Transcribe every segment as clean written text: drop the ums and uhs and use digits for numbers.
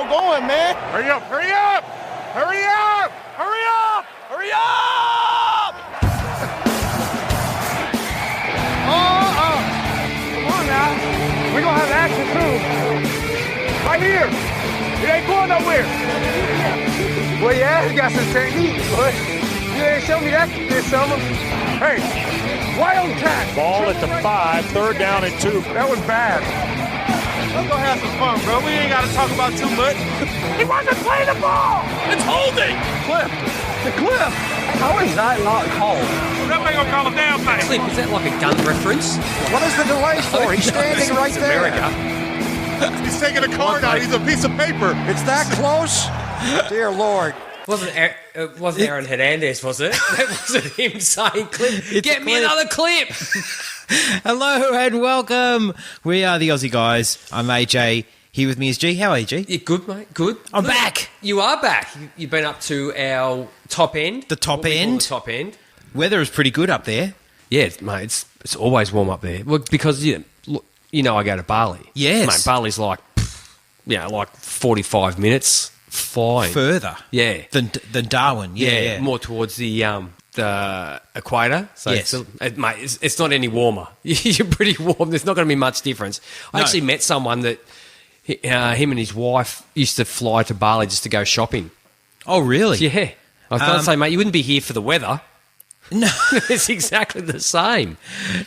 show going, man. Hurry up, hurry up! Hurry up! Hurry up! Hurry up! Come on now. We're going to have action soon. Right here. It ain't going nowhere. Well, yeah, you got some technique, but you ain't show me that this summer. Hey, right on time. Ball at the 5, 3rd down and 2. That was bad. Let's go have some fun, bro. We ain't got to talk about too much. He wasn't playing the ball. It's holding. Cliff. The Cliff. How is that not called? That ain't going to call a damn thing. Clip, is that like a gun reference? What is the delay for? He's standing right there. He's taking a card out. He's a piece of paper. It's that close? Dear Lord. It wasn't Aaron Hernandez, was it? That wasn't him saying, Clip, get me another clip. Hello and welcome. We are the Aussie guys. I'm AJ. Here with me is G. How are you, G? Yeah, good, mate. Good. I'm back. You are back. You've been up to our top end. The top What we call end. The top end. Weather is pretty good up there. Yeah, mate. It's always warm up there. Well, because I go to Bali. Yes. Mate, Bali's like 45 minutes flying. Further. Yeah. Than Darwin. Yeah. More towards the equator. So Yes. it's not any warmer. You're pretty warm. There's not going to be much difference. I No. actually met someone that him and his wife used to fly to Bali just to go shopping. Oh, really? Yeah. I was going to say, mate, you wouldn't be here for the weather. No. It's exactly the same.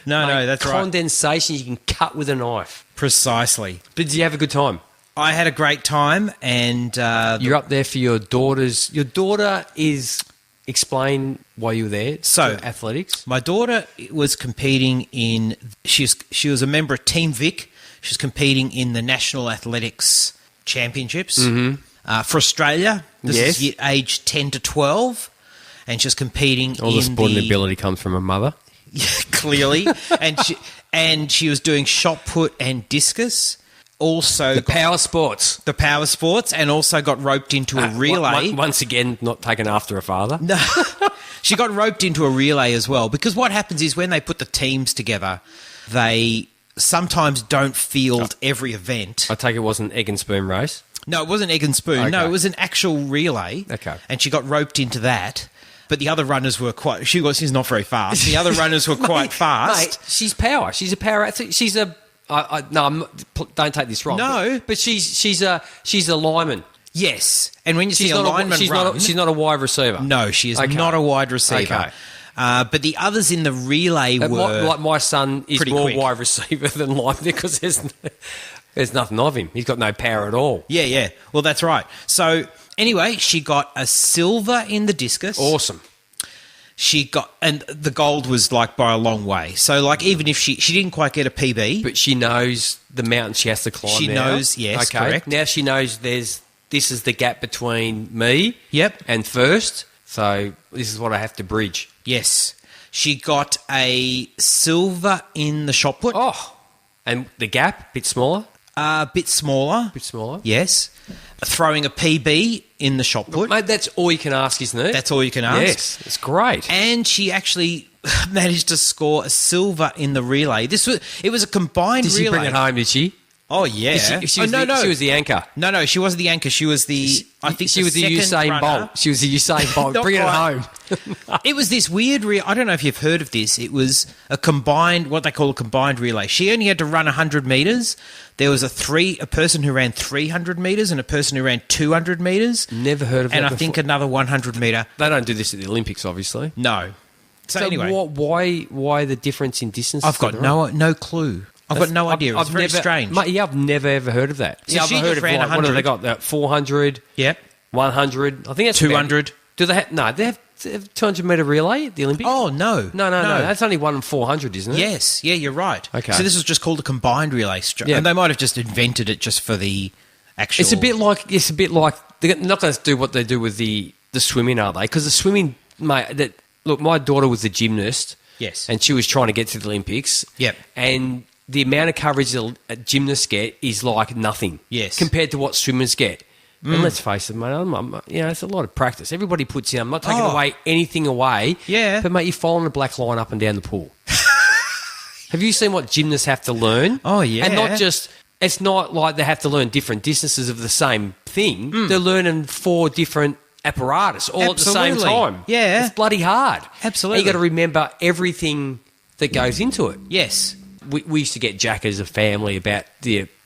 No, Mate, that's right. condensation you can cut with a knife. Precisely. But did you have a good time? I had a great time and... You're up there for your daughter's... Your daughter is... Explain why you were there. So, for athletics. my daughter was competing in... She was a member of Team Vic. She was competing in the National Athletics Championships for Australia. This Yes. is age 10 to 12. And she's competing All in the sporting ability comes from her mother. clearly. and she was doing shot put and discus. Also, Power sports. the power sports, and also got roped into a relay. Once again, not taken after her father. No, she got roped into a relay as well. Because what happens is when they put the teams together, they sometimes don't field every event. I take it wasn't egg and spoon race. No, it wasn't egg and spoon. No, Okay. it was an actual relay. Okay. And she got roped into that. But the other runners were quite... She's not very fast. The other runners were quite fast. Mate, she's power. She's a power athlete. She's a... no, don't take this wrong. No. But she's a lineman. Yes. And when you see She's a not lineman she's run... she's not a wide receiver. No, she is Okay. not a wide receiver. Okay. But the others in the relay were... My son is pretty more quick. wide receiver than lineman because there's nothing of him. He's got no power at all. Yeah. Well, that's right. So, anyway, she got a silver in the discus. Awesome. She got... And the gold was, like, by a long way. So, like, even if she didn't quite get a PB... But she knows the mountain she has to climb. She now. knows, yes, okay. correct. Now she knows this is the gap between me Yep. and first, so this is what I have to bridge. Yes. She got a silver in the shot put. Oh, and the gap, bit smaller? A bit smaller. Bit smaller. Yes. Throwing a PB in the shot put. Mate, that's all you can ask, isn't it? That's all you can ask. Yes, it's great. And she actually managed to score a silver in the relay. It was a combined Did she relay. bring it home, did she? Oh, yeah. She was the anchor. No, she wasn't the anchor. She was I think she was the second Usain runner. Bolt. She was the Usain Bolt. Not Bring it quite. home. It was this weird I don't know if you've heard of this. It was a combined, what they call a combined relay. She only had to run 100 metres. There was a person who ran 300 metres and a person who ran 200 metres. Never heard of that And I before. think another 100 metre. They don't do this at the Olympics, obviously. No. So anyway, why the difference in distance? I've got no clue. I've got no idea. It's very strange. Mate, yeah, I've never ever heard of that. So Yeah, she I've heard just of ran like, what have 100. they got? That 400, Yep. 100. I think that's 200. Do they have? No, they have 200 metre relay at the Olympics. Oh, no. No. That's only 1 in 400, isn't it? Yes. Yeah, you're right. Okay. So this was just called a combined relay. Yeah. And they might have just invented it just for the actual... It's a bit like they're not going to do what they do with the swimming, are they? Because the swimming, mate. Look, my daughter was a gymnast. Yes. And she was trying to get to the Olympics. Yep. And the amount of coverage that gymnasts get is like nothing. Yes. Compared to what swimmers get. And let's face it, mate, it's a lot of practice. Everybody puts in. I'm not taking anything away. Yeah. But, mate, you're following a black line up and down the pool. Have you seen what gymnasts have to learn? Oh, yeah. And not just... it's not like they have to learn different distances of the same thing. They're learning 4 different apparatus all at the same Absolutely. time. Yeah. It's bloody hard. Absolutely. And you got to remember everything that goes into it. Yes. We used to get Jack as a family about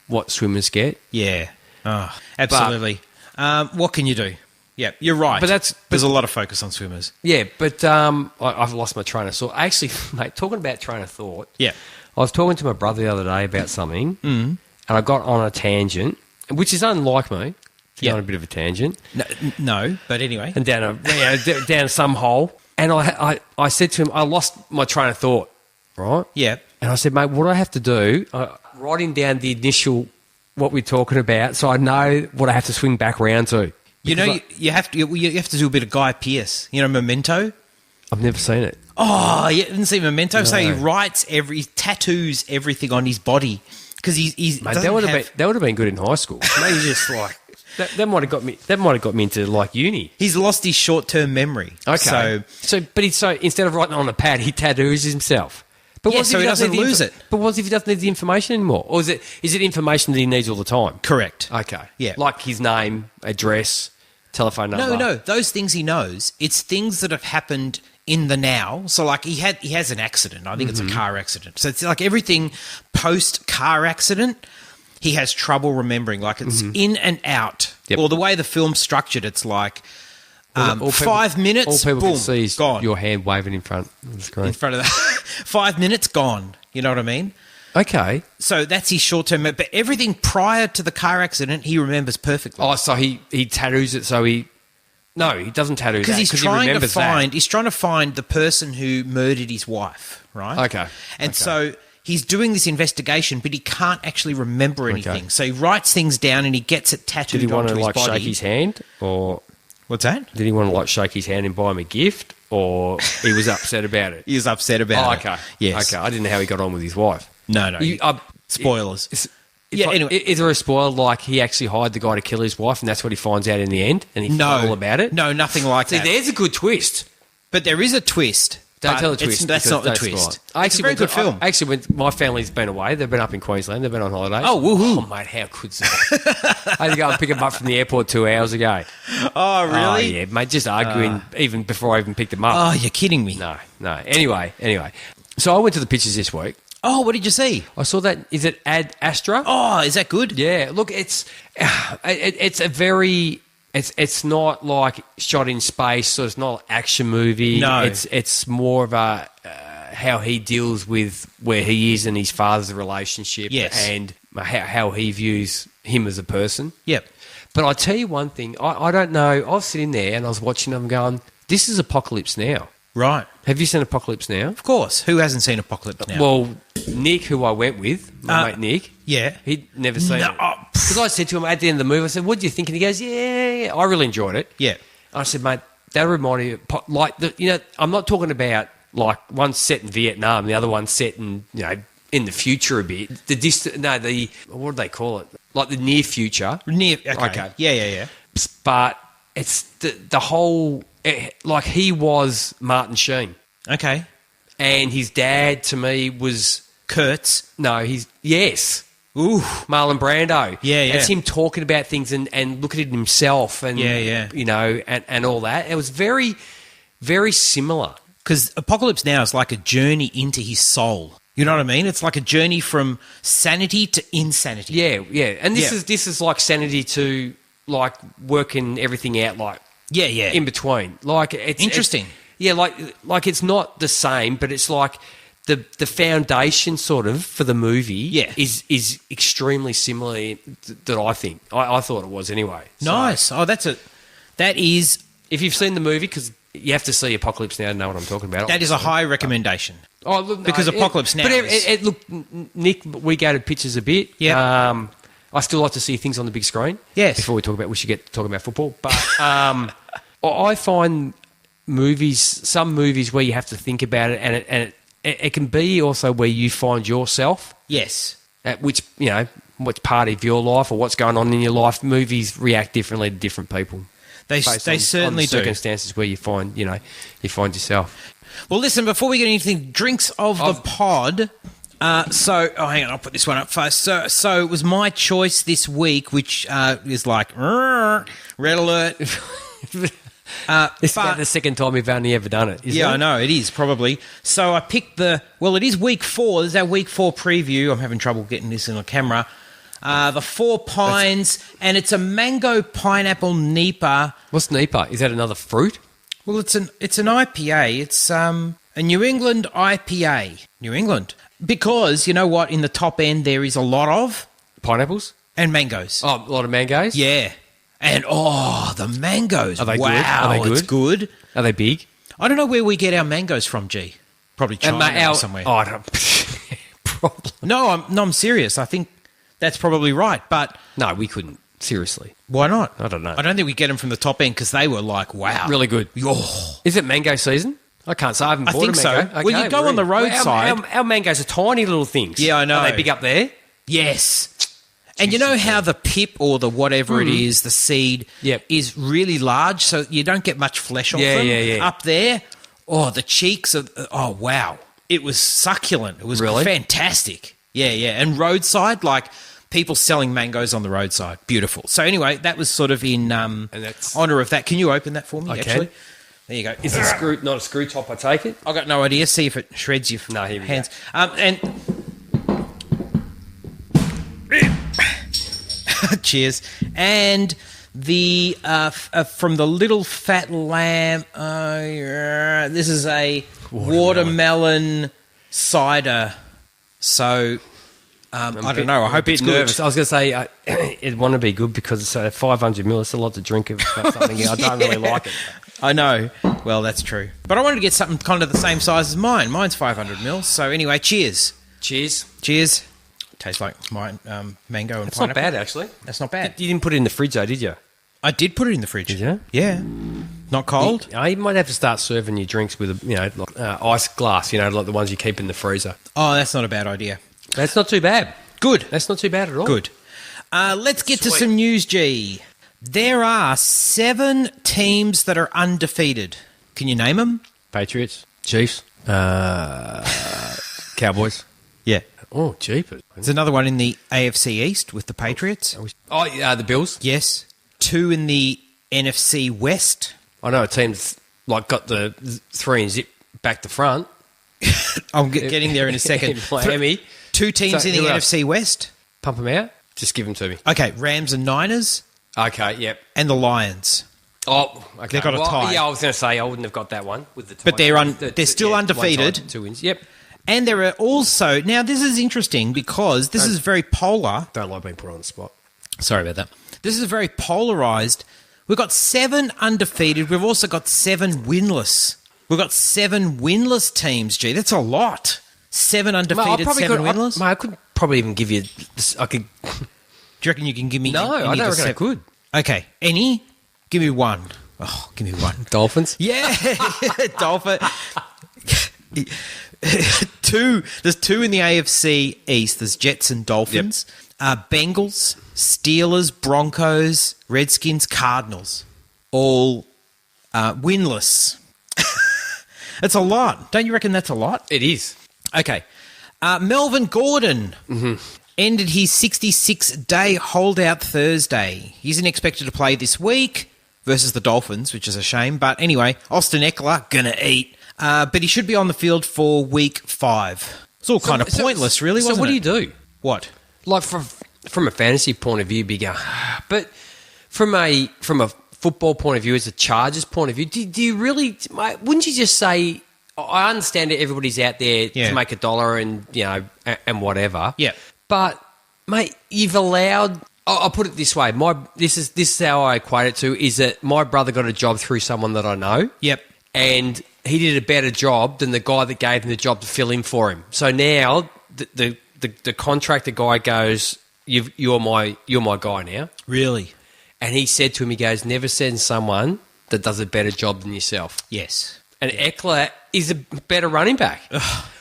what swimmers get. Yeah. Oh, absolutely. What can you do? Yeah, you're right. But there's a lot of focus on swimmers. Yeah, but I've lost my train of thought. Actually, mate, talking about train of thought, Yeah. I was talking to my brother the other day about something, and I got on a tangent, which is unlike me, to go on a bit of a tangent, No, but anyway. and down some hole. And I said to him, I lost my train of thought, right? Yeah. And I said, mate, what do I have to do? Writing down the initial, what we're talking about, so I know what I have to swing back round to. You know, Because you have to do a bit of Guy Pearce. You know, Memento. I've never seen it. Oh, you didn't see Memento? So he No. he tattoos everything on his body because he's Mate, doesn't that would have been good in high school. Maybe just like that might have got me. That might have got me into like uni. He's lost his short-term memory. Okay. So instead of writing on a pad, he tattoos himself. But Yeah, what if so he doesn't need the lose it. But what if he doesn't need the information anymore? Or is it information that he needs all the time? Correct. Okay. Yeah. Like his name, address, telephone number. No, those things he knows. It's things that have happened in the now. So like he has an accident. I think it's a car accident. So it's like everything post car accident, he has trouble remembering. Like it's in and out. Yep. Or the way the film's structured, it's like All people- 5 minutes, All people boom, can see is gone. your hand waving in front of the screen. In front of that. 5 minutes, gone. You know what I mean? Okay. So that's his short-term. But everything prior to the car accident, he remembers perfectly. Oh, so he tattoos it so he... No, he doesn't tattoo that Because he's he trying to remembers find, that. he's trying to find the person who murdered his wife, right? Okay. And Okay. so he's doing this investigation, but he can't actually remember anything. So he writes things down and he gets it tattooed Did he want onto to his like body. shake his hand, or What's that? did he want to like shake his hand and buy him a gift, or he was upset about it? He was upset about it. Okay. Yes. Okay. I didn't know how he got on with his wife. No. Spoilers. Yeah, anyway. Is there a spoiler like he actually hired the guy to kill his wife, and that's what he finds out in the end, and he No. forgot all about it? No, nothing like See, that. there's a good twist. But there is a twist. Don't but tell the twist. That's because not the that's twist. right. It's a very good film. My family's been away. They've been up in Queensland. They've been on holidays. Oh, woohoo. Oh, mate, how good's that? I had to go and pick him up from the airport 2 hours ago. Oh, really? Oh, yeah, mate, just arguing even before I even picked him up. Oh, you're kidding me. No. Anyway. So I went to the pictures this week. Oh, what did you see? I saw that. Is it Ad Astra? Oh, is that good? Yeah. Look, it's a very. It's not like shot in space, so it's not an action movie. No. It's more of a how he deals with where he is and his father's relationship, Yes. and how he views him as a person. Yep. But I tell you one thing, I don't know. I was sitting there and I was watching them going, "This is Apocalypse Now." Right. Have you seen Apocalypse Now? Of course. Who hasn't seen Apocalypse Now? Well, Nick, who I went with, my mate Nick, yeah. he'd never seen No. it. Because I said to him at the end of the movie, I said, "What do you think?" And he goes, "Yeah, I really enjoyed it." Yeah. I said, "Mate, that reminded me I'm not talking about like one set in Vietnam, the other one set in in the future a bit. What do they call it? Like the near future. Okay. Yeah. But it's the whole like he was Martin Sheen, Okay. and his dad to me was Kurtz. yes. Ooh. Marlon Brando. Yeah. It's him talking about things and looking at himself and, Yeah. and all that. It was very, very similar. Because Apocalypse Now is like a journey into his soul. You know what I mean? It's like a journey from sanity to insanity. Yeah. And this Yeah. is like sanity to like working everything out like Yeah. in between. Like it's Interesting. Like it's not the same, but it's like the foundation sort of for the movie is extremely similar that I think. I thought it was anyway. So, Nice. Oh, that is if you've seen the movie, because you have to see Apocalypse Now to know what I'm talking about. a high recommendation. Oh, look, because Apocalypse Now But is- look, Nick, we go to pictures a bit. Yeah. I still like to see things on the big screen. Yes. Before we should get to talking about football. But I find some movies where you have to think about it, and it can be also where you find yourself. Yes. At which what's part of your life or what's going on in your life. Movies react differently to different people. They based certainly on the do. circumstances where you find yourself. Well, listen, before we get into drinks of the pod, Hang on, I'll put this one up first. So it was my choice this week, which is like red alert. It's about the second time we've only ever done it. Yeah, I know, it is probably. So I picked it is week 4. This is our week 4 preview. I'm having trouble getting this in the camera. The Four Pines, and it's a mango pineapple Nipa. What's Nipa? Is that another fruit? Well, it's an IPA. It's a New England IPA. New England. Because, you know what, in the top end there is a lot of... Pineapples? And mangoes. Oh, a lot of mangoes? Yeah. And, the mangoes. Are they wow, good? Are they good? It's good. Are they big? I don't know where we get our mangoes from, G. Probably China or somewhere. Oh, I don't... Probably. No, I'm serious. I think that's probably right, but... No, we couldn't. Seriously. Why not? I don't know. I don't think we get them from the top end because they were like, wow. Really good. Oh. Is it mango season? I can't say. I haven't bought think a mango. so. Well, you go on the roadside. Our mangoes are tiny little things. Yeah, I know. Are they big up there? Yes. And you know how the pip or the whatever it is, the seed, is really large, so you don't get much flesh off them? Yeah. Up there, the cheeks are... Oh, wow. It was succulent. It was really fantastic. Yeah. And roadside, like people selling mangoes on the roadside. Beautiful. So anyway, that was sort of in honour of that. Can you open that for me, actually? There you go. Is it not a screw top, I take it? I've got no idea. See if it shreds your hands. And cheers. And the from the Little Fat Lamb, this is a watermelon cider. So I don't know. I hope it's good. Nervous. I was going to say it'd want to be good because it's 500 ml. It's a lot to drink of something. I don't really like it. I know. Well, that's true. But I wanted to get something kind of the same size as mine. Mine's 500 ml. So anyway, cheers. Cheers. Tastes like my mango and It's pineapple. not bad, actually. That's not bad. You didn't put it in the fridge, though, did you? I did put it in the fridge. Did you? Yeah. Not cold? You might have to start serving your drinks with ice glass, like the ones you keep in the freezer. Oh, that's not a bad idea. That's not too bad. Good. That's not too bad at all. Good. Let's get to some news, G. There are 7 teams that are undefeated. Can you name them? Patriots, Chiefs, Cowboys. Yeah. Oh, jeepers. There's another one in the AFC East with the Patriots. Oh, yeah, the Bills. Yes. 2 in the NFC West. I know a team's got the 3 and zip back to front. I'm getting there in a second. Miami. 2 teams in the who else? NFC West. Pump them out. Just give them to me. Okay, Rams and Niners. Okay, yep. And the Lions. Oh, okay. They've got a tie. Yeah, I was going to say I wouldn't have got that one with the tie. But they're still undefeated. 2 wins. Yep. And there are also... Now, this is interesting because this is very polar. Don't like being put on the spot. Sorry about that. This is very polarised. We've got 7 undefeated. We've also got 7 winless. We've got 7 winless teams, G. That's a lot. 7 undefeated, 7 winless. I could probably even give you... I could... Do you reckon you can give me... No, I don't reckon I could. Okay. Any? Give me one. Oh, give me one. Dolphins? Yeah. Dolphin. 2. There's 2 in the AFC East. There's Jets and Dolphins. Yep. Bengals, Steelers, Broncos, Redskins, Cardinals. All winless. That's a lot. Don't you reckon that's a lot? It is. Okay. Melvin Gordon ended his 66-day holdout Thursday. He isn't expected to play this week versus the Dolphins, which is a shame. But anyway, Austin Eckler, gonna eat. But he should be on the field for week 5. It's all kind of pointless, really, wasn't it? So what do you do? What? Like from a fantasy point of view, you go, but from a football point of view, as a Chargers point of view, do you really, mate, wouldn't you just say, I understand that everybody's out there to make $1 and, and whatever. Yeah. But, mate, you've allowed, I'll put it this way, this is how I equate it to, is that my brother got a job through someone that I know. Yep. And he did a better job than the guy that gave him the job to fill in for him. So now the contractor guy goes, you're my guy now. Really? And he said to him, he goes, never send someone that does a better job than yourself. Yes. And Eckler is a better running back.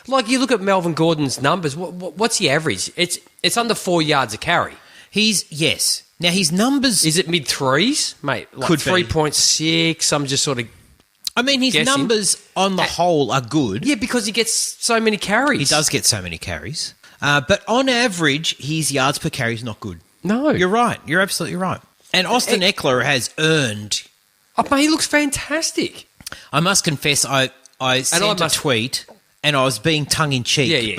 Like, you look at Melvin Gordon's numbers, what's the average? It's under 4 yards a carry. Yes. Now, his numbers... Is it mid-3s? Mate, like could be. 3.6, I'm just sort of... I mean, his guessing. numbers on the whole are good. Yeah, because he gets so many carries. He does get so many carries. But on average, his yards per carry is not good. No. You're right. You're absolutely right. And Austin Eckler has earned... Oh, mate, he looks fantastic. I must confess, I sent a tweet and I was being tongue-in-cheek.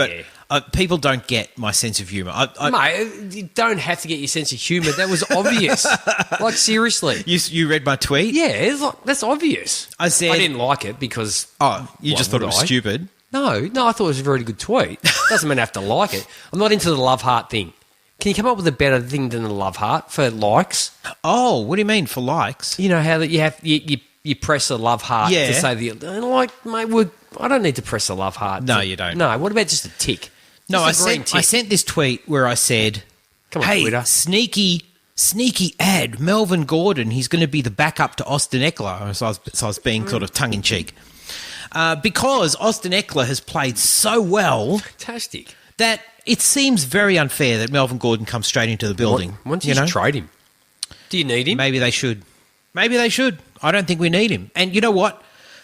But people don't get my sense of humour. Mate, you don't have to get your sense of humour. That was obvious. Like, seriously. You read my tweet? Yeah, it's like, that's obvious. I said... I didn't like it because... Oh, you just thought it was stupid? No, I thought it was a very good tweet. Doesn't mean I have to like it. I'm not into the love heart thing. Can you come up with a better thing than the love heart for likes? Oh, what do you mean for likes? You know how that you press the love heart to say mate, I don't need to press the love heart. No, you don't. No, what about just a tick? No, Just a green tick. I sent this tweet where I said, Come on, hey, Twitter. sneaky ad, Melvin Gordon, he's going to be the backup to Austin Eckler. So I was being sort of tongue-in-cheek. Because Austin Eckler has played so well Fantastic. that it seems very unfair that Melvin Gordon comes straight into the building. Why don't you just trade him? Do you need him? Maybe they should. I don't think we need him. And you know what?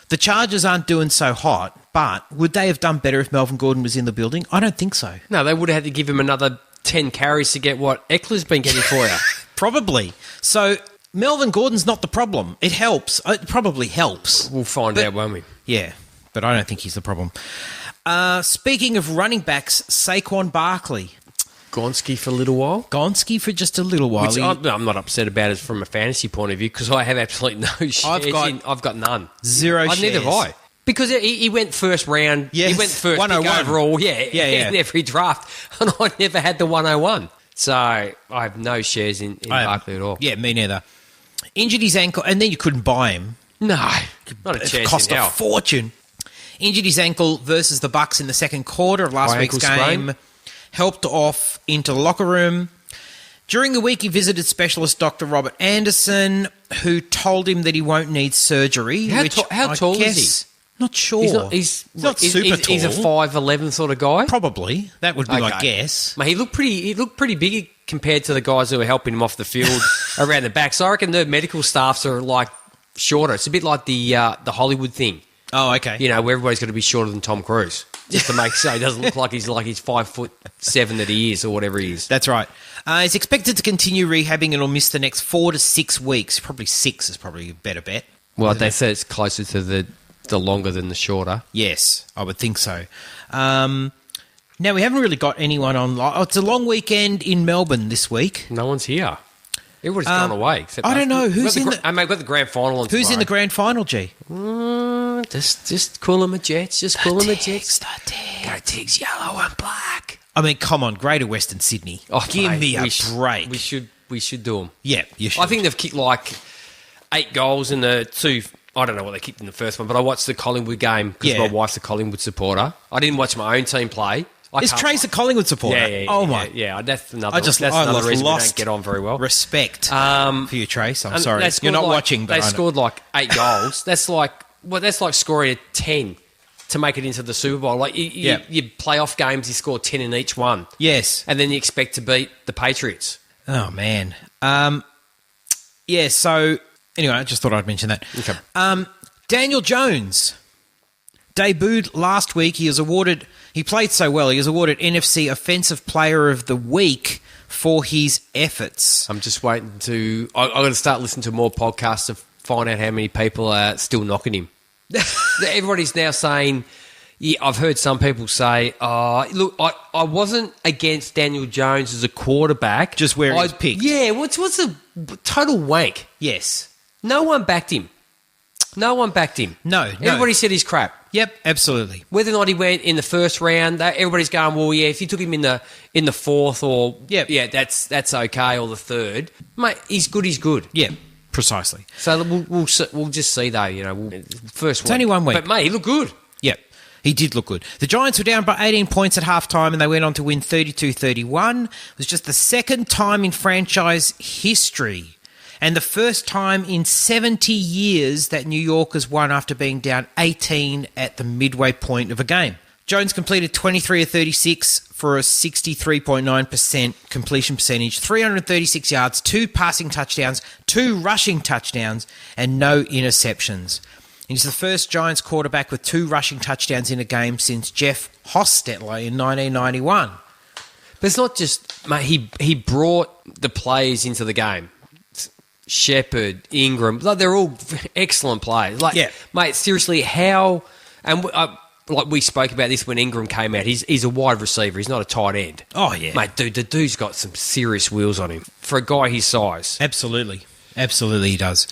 The Chargers aren't doing so hot, but would they have done better if Melvin Gordon was in the building? I don't think so. No, they would have had to give him another 10 carries to get what Eckler's been getting for you. Probably. So Melvin Gordon's not the problem. It helps. It probably helps. We'll find out, won't we? Yeah, but I don't think he's the problem. Speaking of running backs, Saquon Barkley. Gonski for a little while. Gonski for just a little while. Which I'm not upset about it from a fantasy point of view because I have absolutely no shares. I've got none. Zero shares. Neither have I. Because he went first round. Yes, he went first 101. pick overall. Yeah. In every draft. And I never had the 101. So I have no shares in Barkley at all. Yeah, me neither. Injured his ankle, and then you couldn't buy him. No, not a chance. It cost in a hell. fortune. Injured his ankle versus the Bucks in the second quarter of last week's game. Sprain. Helped off into the locker room. During the week, he visited specialist Dr. Robert Anderson, who told him that he won't need surgery. How tall is he? Not sure. He's not super tall. He's a 5'11" sort of guy. Probably. That would be my guess. Mate, he looked pretty big compared to the guys who were helping him off the field around the back. So I reckon the medical staffs are like shorter. It's a bit like the Hollywood thing. Oh, okay. You know, where everybody's got to be shorter than Tom Cruise. Just to make sure he doesn't look like he's 5'7" that he is or whatever he is. That's right. He's expected to continue rehabbing and will miss the next 4 to 6 weeks. Probably 6 is probably a better bet. Well, they say it's closer to the longer than the shorter. Yes, I would think so. Now, we haven't really got anyone on. It's a long weekend in Melbourne this week. No one's here. Everybody's gone away. Except I don't know. Who's in the... I've got the grand final on Who's in the tomorrow. grand final, G? Just call them a Jets. Just call them a Jets. The Tigs. Go Tigs, yellow and black. I mean, come on, Greater Western Sydney. Oh, give mate, me a break. We should do them. Yeah, you should. I think they've kicked like 8 goals in the 2. I don't know what they kicked in the first one, but I watched the Collingwood game because my wife's a Collingwood supporter. I didn't watch my own team play. Is Trace a Collingwood supporter? Yeah. Oh my. Yeah, that's another. I That's another reason we don't get on very well. Respect for you, Trace. I'm And sorry. they scored You're not like- watching, but they I know. scored like 8 goals. That's like scoring a 10 to make it into the Super Bowl. Like you playoff games, you score 10 in each one, Yes. and then you expect to beat the Patriots. Oh man. Yeah. So anyway, I just thought I'd mention that. Okay. Daniel Jones debuted last week. He played so well. He was awarded NFC Offensive Player of the Week for his efforts. I'm just waiting to. I'm going to start listening to more podcasts to find out how many people are still knocking him. Everybody's now saying. Yeah, I've heard some people say, look, I wasn't against Daniel Jones as a quarterback. Just where he was picked. Yeah, what's a total wank? Yes. No one backed him. No. Everybody said he's crap. Yep, absolutely. Whether or not he went in the first round, everybody's going, well, yeah, if you took him in the fourth or that's okay, or the third, mate, he's good. Yeah, precisely. So we'll just see though. You know, first It's only 1 week, but mate, he looked good. Yep. He did look good. The Giants were down by 18 points at halftime and they went on to win 32-31. It was just the second time in franchise history and the first time in 70 years that New York has won after being down 18 at the midway point of a game. Jones completed 23 of 36 for a 63.9% completion percentage, 336 yards, 2 passing touchdowns, 2 rushing touchdowns, and no interceptions. He's the first Giants quarterback with 2 rushing touchdowns in a game since Jeff Hostetler in 1991. But it's not just, mate, he brought the players into the game. Shepherd, Ingram, like they're all excellent players. Like, Yeah. mate, seriously, how, and like we spoke about this when Ingram came out, he's a wide receiver, he's not a tight end. Oh, yeah. Mate, dude, the dude's got some serious wheels on him for a guy his size. Absolutely. Absolutely he does.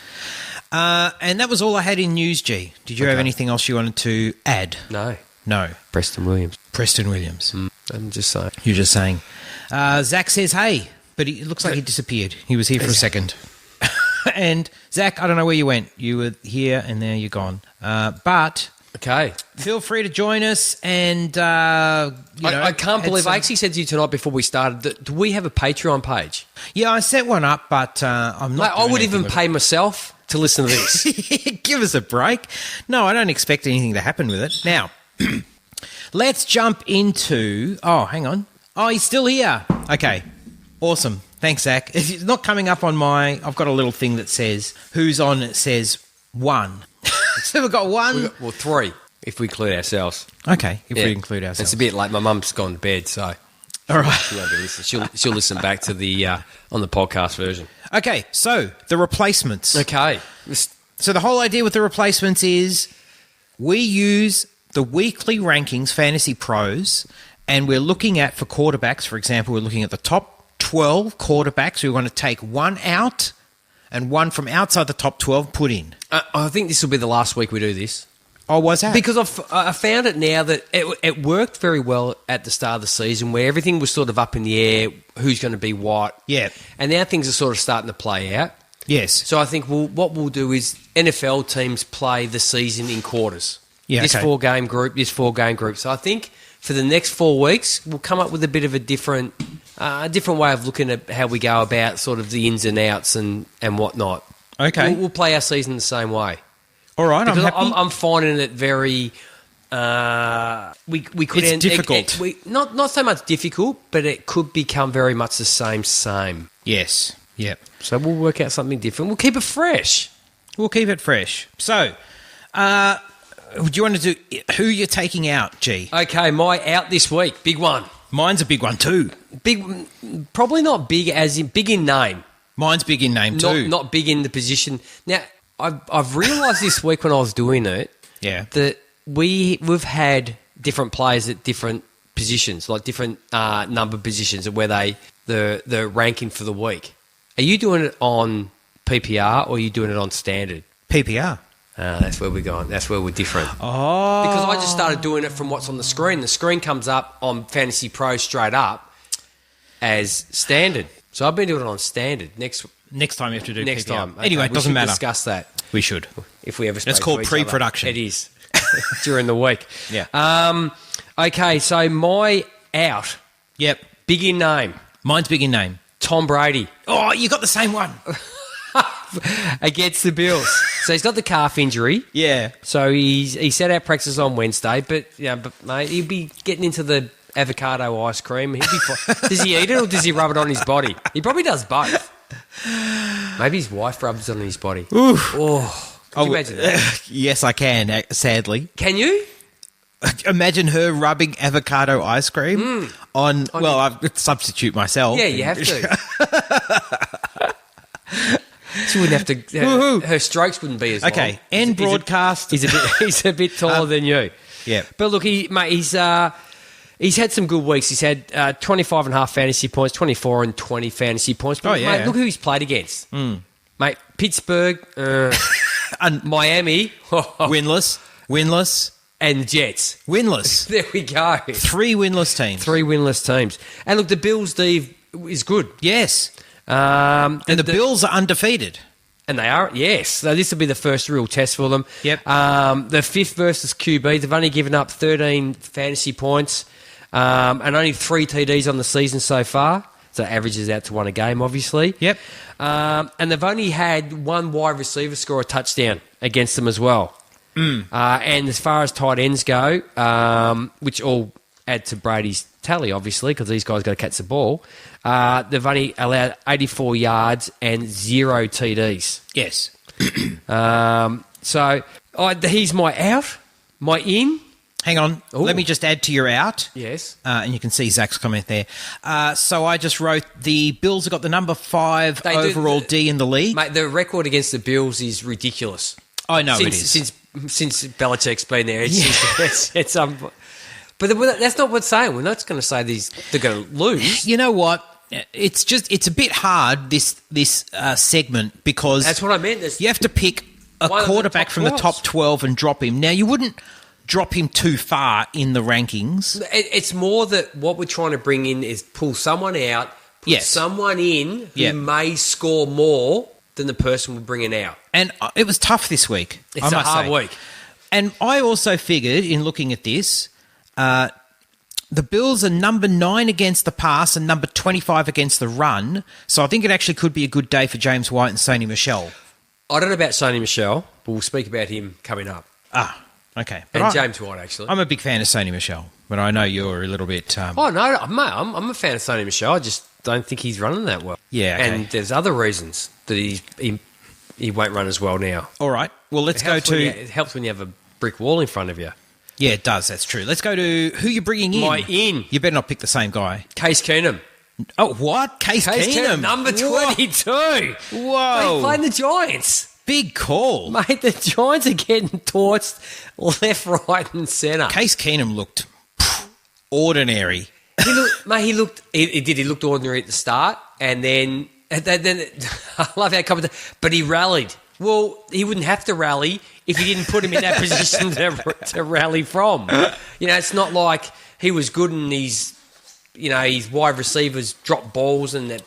And that was all I had in news, G. Did you have anything else you wanted to add? No, No. Preston Williams. Preston Williams. I'm just saying. You're just saying. Zach says, hey, but it looks like he disappeared. He was here for a second. And Zach, I don't know where you went. You were here and now you're gone. But Okay. feel free to join us and, you know. I can't add believe, some- I actually said to you tonight before we started, that, do we have a Patreon page? Yeah, I set one up, but I'm Mate, not. I doing would even anything pay myself to listen to this. with it. Give us a break. No, I don't expect anything to happen with it. Now, let's jump into. Oh, hang on. Oh, he's still here. Okay, awesome. Thanks, Zach. If it's not coming up on my, I've got a little thing that says who's on. It says 1. So we've got 1. Well, 3, if we include ourselves. Okay, if Yeah. we include ourselves. It's a bit late. My mum's gone to bed, so All right. she won't be listening. She'll listen back to the on the podcast version. Okay, so the replacements. Okay. So the whole idea with the replacements is we use the weekly rankings, Fantasy Pros, and we're looking at, for quarterbacks, for example, we're looking at the top 12 quarterbacks. We want to take 1 out and 1 from outside the top 12 put in. I think this will be the last week we do this. Oh, was that? Because I found it now that it worked very well at the start of the season where everything was sort of up in the air, who's going to be what. Yeah. And now things are sort of starting to play out. Yes. So I think what we'll do is NFL teams play the season in quarters. Yeah, This okay. 4-game group, this 4-game group. So I think for the next 4 weeks, we'll come up with a bit of a different way of looking at how we go about sort of the ins and outs and whatnot. Okay. We'll play our season the same way. All right, I'm Because happy. I'm finding it very. We could It's difficult. Not so much difficult, but it could become very much the same. Yes. Yep. So we'll work out something different. We'll keep it fresh. We'll keep it fresh. So, do you want to do who you're taking out, G? Okay, my out this week, big one. Mine's a big one too. Big, probably not big as in big in name, Mine's big in name too. not big in the position. Now, I've realised this week when I was doing it Yeah. that we've had different players at different positions, like different number positions of where the ranking for the week. Are you doing it on PPR or are you doing it on standard? PPR. That's where we're going. That's where we're different. Oh. Because I just started doing it from what's on the screen. The screen comes up on Fantasy Pro straight up as standard. So I've been doing it on standard. Next Next time you have to do next PPR. time. Okay, Anyway, it we doesn't should matter. discuss that We should. if we ever. That's called pre-production. It is during the week. Yeah. Okay, so my out, Yep. big in name, Mine's big in name. Tom Brady Oh, you got the same one. against the Bills. So he's got the calf injury. Yeah. So he set out practice on Wednesday, but mate, he'll be getting into the avocado ice cream. He'll be fine. Does he eat it or does he rub it on his body? He probably does both. Maybe his wife rubs it on his body. Oof. Oh, can you imagine that? Yes, I can, sadly. Can you? Imagine her rubbing avocado ice cream on well, I substitute myself. Yeah, you have to. She wouldn't have to. Woohoo. Her strokes wouldn't be as long. Okay, end broadcast. He's a bit taller than you. Yeah. But look, he's had some good weeks. He's had 25.5 fantasy points, 24 and 20 fantasy points. But, Oh, yeah. mate, look who he's played against. Mate, Pittsburgh, Miami, Winless. and the Jets. Winless. There we go. 3 winless teams. 3 winless teams. And look, the Bills, Steve, is good. Yes. And And the Bills are undefeated. And they are, yes. So this will be the first real test for them. Yep. The fifth versus QB, they've only given up 13 fantasy points and only 3 TDs on the season so far. So averages out to 1 a game, obviously. Yep. And they've only had 1 wide receiver score a touchdown against them as well. And as far as tight ends go, which all add to Brady's tally, obviously, because these guys got to catch the ball, they've only allowed 84 yards and 0 TDs. Yes. So he's my out, my in. Hang on. Ooh. Let me just add to your out. Yes. And you can see Zach's comment there. So I just wrote the Bills have got the number 5 They do- overall D in the league. Mate, the record against the Bills is ridiculous. I know it is. Since Belichick's been there, it's but that's not what's saying. We're not going to say they're going to lose. You know what? It's a bit hard, this segment, because That's what I meant. you have to pick a One of the quarterback top from the 12s. top 12 and drop him. Now, you wouldn't drop him too far in the rankings. It's more that what we're trying to bring in is pull someone out, put Yes. someone in who Yep. may score more than the person we're bringing out. And it was tough this week. It's I a must hard say. week. And I also figured, in looking at this, the Bills are number 9 against the pass and number 25 against the run. So I think it actually could be a good day for James White and Sony Michel. I don't know about Sony Michel, but we'll speak about him coming up. Okay. And But James White, actually. I'm a big fan of Sony Michel, but I know you're a little bit... Oh, no, mate, I'm a fan of Sony Michel. I just don't think he's running that well. Yeah, okay. And there's other reasons that he won't run as well now. All right. Well, let's go to... It helps when you have a brick wall in front of you. Yeah, it does. That's true. Let's go to who you're bringing in. My in. You better not pick the same guy. Case Keenum. Oh, what? Case Keenum. Number 22. Whoa. They playing the Giants. Big call. Mate, the Giants are getting torched left, right, and centre. Case Keenum looked ordinary. He looked ordinary at the start, and then I love how it comes. But he rallied. Well, he wouldn't have to rally if you didn't put him in that position to rally from. You know, it's not like he was good and his wide receivers dropped balls and that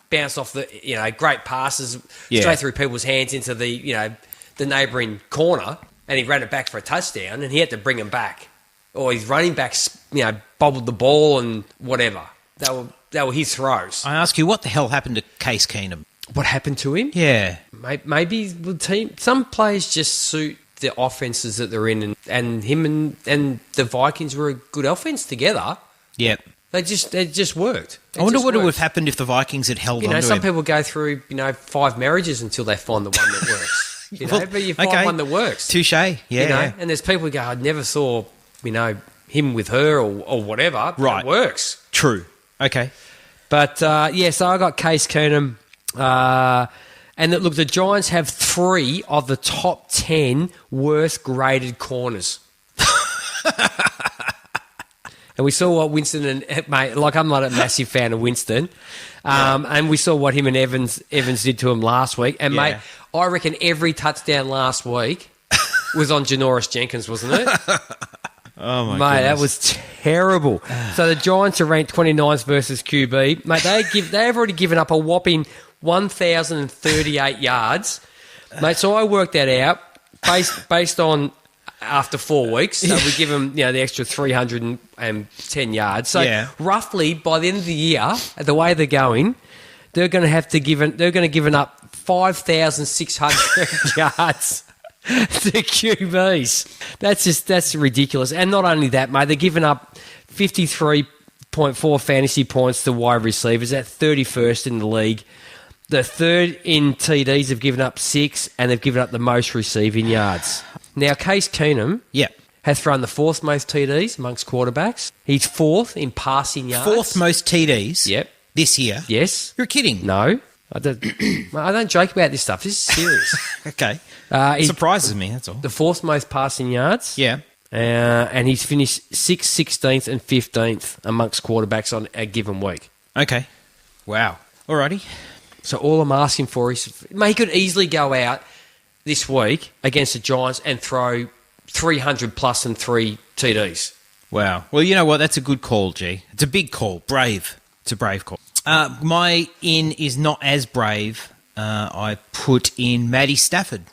bounced off the, great passes straight through people's hands into the neighbouring corner, and he ran it back for a touchdown, and he had to bring him back. Or his running backs, bobbled the ball and whatever. They were his throws. I ask you, what the hell happened to Case Keenum? What happened to him? Yeah. Maybe the team. Some players just suit the offenses that they're in, and him and the Vikings were a good offense together. Yep. They just worked. I wonder what would have happened if the Vikings had held on to some him. people go through 5 marriages until they find the one that works. Well, but you find one that works. Touche. Yeah, yeah. And there's people who go, I never saw him with her or whatever. But Right. it works. True. Okay. But so I got Case Keenum. And look, the Giants have 3 of the top 10 worst graded corners. And we saw what Winston and mate, like I'm not a massive fan of Winston, and we saw what him and Evans did to him last week. And mate, I reckon every touchdown last week was on Janoris Jenkins, wasn't it? Oh my Mate, that goodness. was terrible. So the Giants are ranked 29th versus QB. Mate, they've already given up a whopping 1,038 yards. Mate, so I worked that out based on after 4 weeks. So we give them the extra 310 yards. So roughly by the end of the year, the way they're going, they're going to give up 5,600 yards to QBs. That's ridiculous. And not only that, mate, they're giving up 53.4 fantasy points to wide receivers. At 31st in the league. The third in TDs have given up 6, and they've given up the most receiving yards. Now, Case Keenum has thrown the 4th most TDs amongst quarterbacks. He's 4th in passing yards. 4th most TDs. Yep. This year. Yes. You're kidding. No. I don't joke about this stuff. This is serious. Okay. It surprises me, that's all. The 4th most passing yards. Yeah. And he's finished 6th, 16th, and 15th amongst quarterbacks on a given week. Okay. Wow. Alrighty. So all I'm asking for is, mate, he could easily go out this week against the Giants and throw 300 plus and 3 TDs. Wow. Well, you know what? That's a good call, G. It's a big call. Brave. It's a brave call. My in is not as brave. I put in Matty Stafford.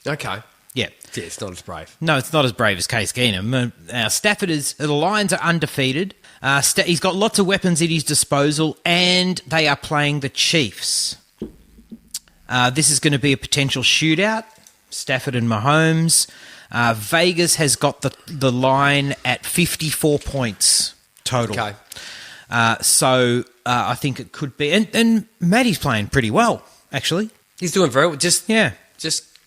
Okay. Yeah. Yeah, it's not as brave. No, it's not as brave as Case Keenum. Stafford the Lions are undefeated. He's got lots of weapons at his disposal, and they are playing the Chiefs. This is going to be a potential shootout. Stafford and Mahomes. Vegas has got the line at 54 points total. Okay. So I think it could be. And Matty's playing pretty well, actually. He's doing very well. Just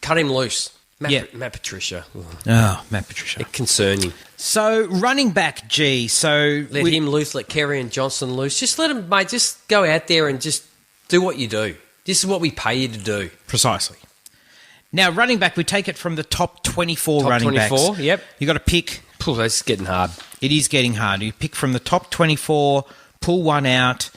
cut him loose. Matt Patricia. Ugh. Oh, Matt Patricia. Concerning. So, running back G. So Let him loose, let Kerry and Johnson loose. Just let him, mate, just go out there and just do what you do. This is what we pay you to do. Precisely. Now, running back, we take it from the top 24 Top running 24, backs. yep. You got to pick. Pooh, that's getting hard. It is getting hard. You pick from the top 24, pull one out,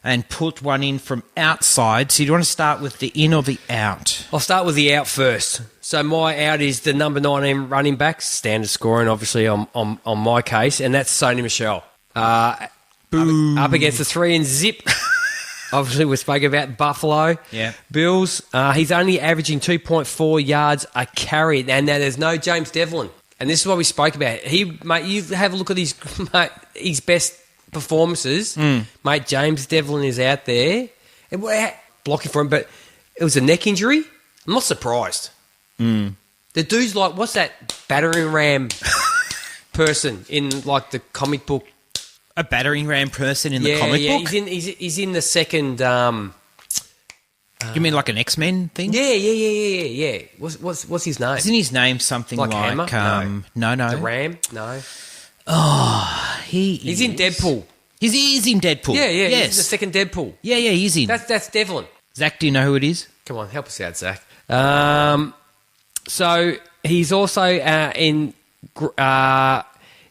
and put one in from outside. So, you want to start with the in or the out? I'll start with the out first. So my out is the number 19 running back, standard scoring, obviously, on my case, and that's Sony Michel. Up against the 3 and zip. Obviously, we spoke about Buffalo. Yeah. Bills, he's only averaging 2.4 yards a carry, and now there's no James Devlin. And this is what we spoke about. Mate, you have a look at his best performances. Mate, James Devlin is out there. And we're blocking for him, but it was a neck injury. I'm not surprised. The dude's like, what's that battering ram person in like the comic book? A battering ram person in the comic book? He's in the second. You mean like an X-Men thing? Yeah. What's his name? Isn't his name something Like like... Hammer? No. The Ram? No. He's in Deadpool. He's in Deadpool. Yeah. Yes. He's the second Deadpool. Yeah, he's in. That's Devlin. Zach, do you know who it is? Come on, help us out, Zach. So he's also in the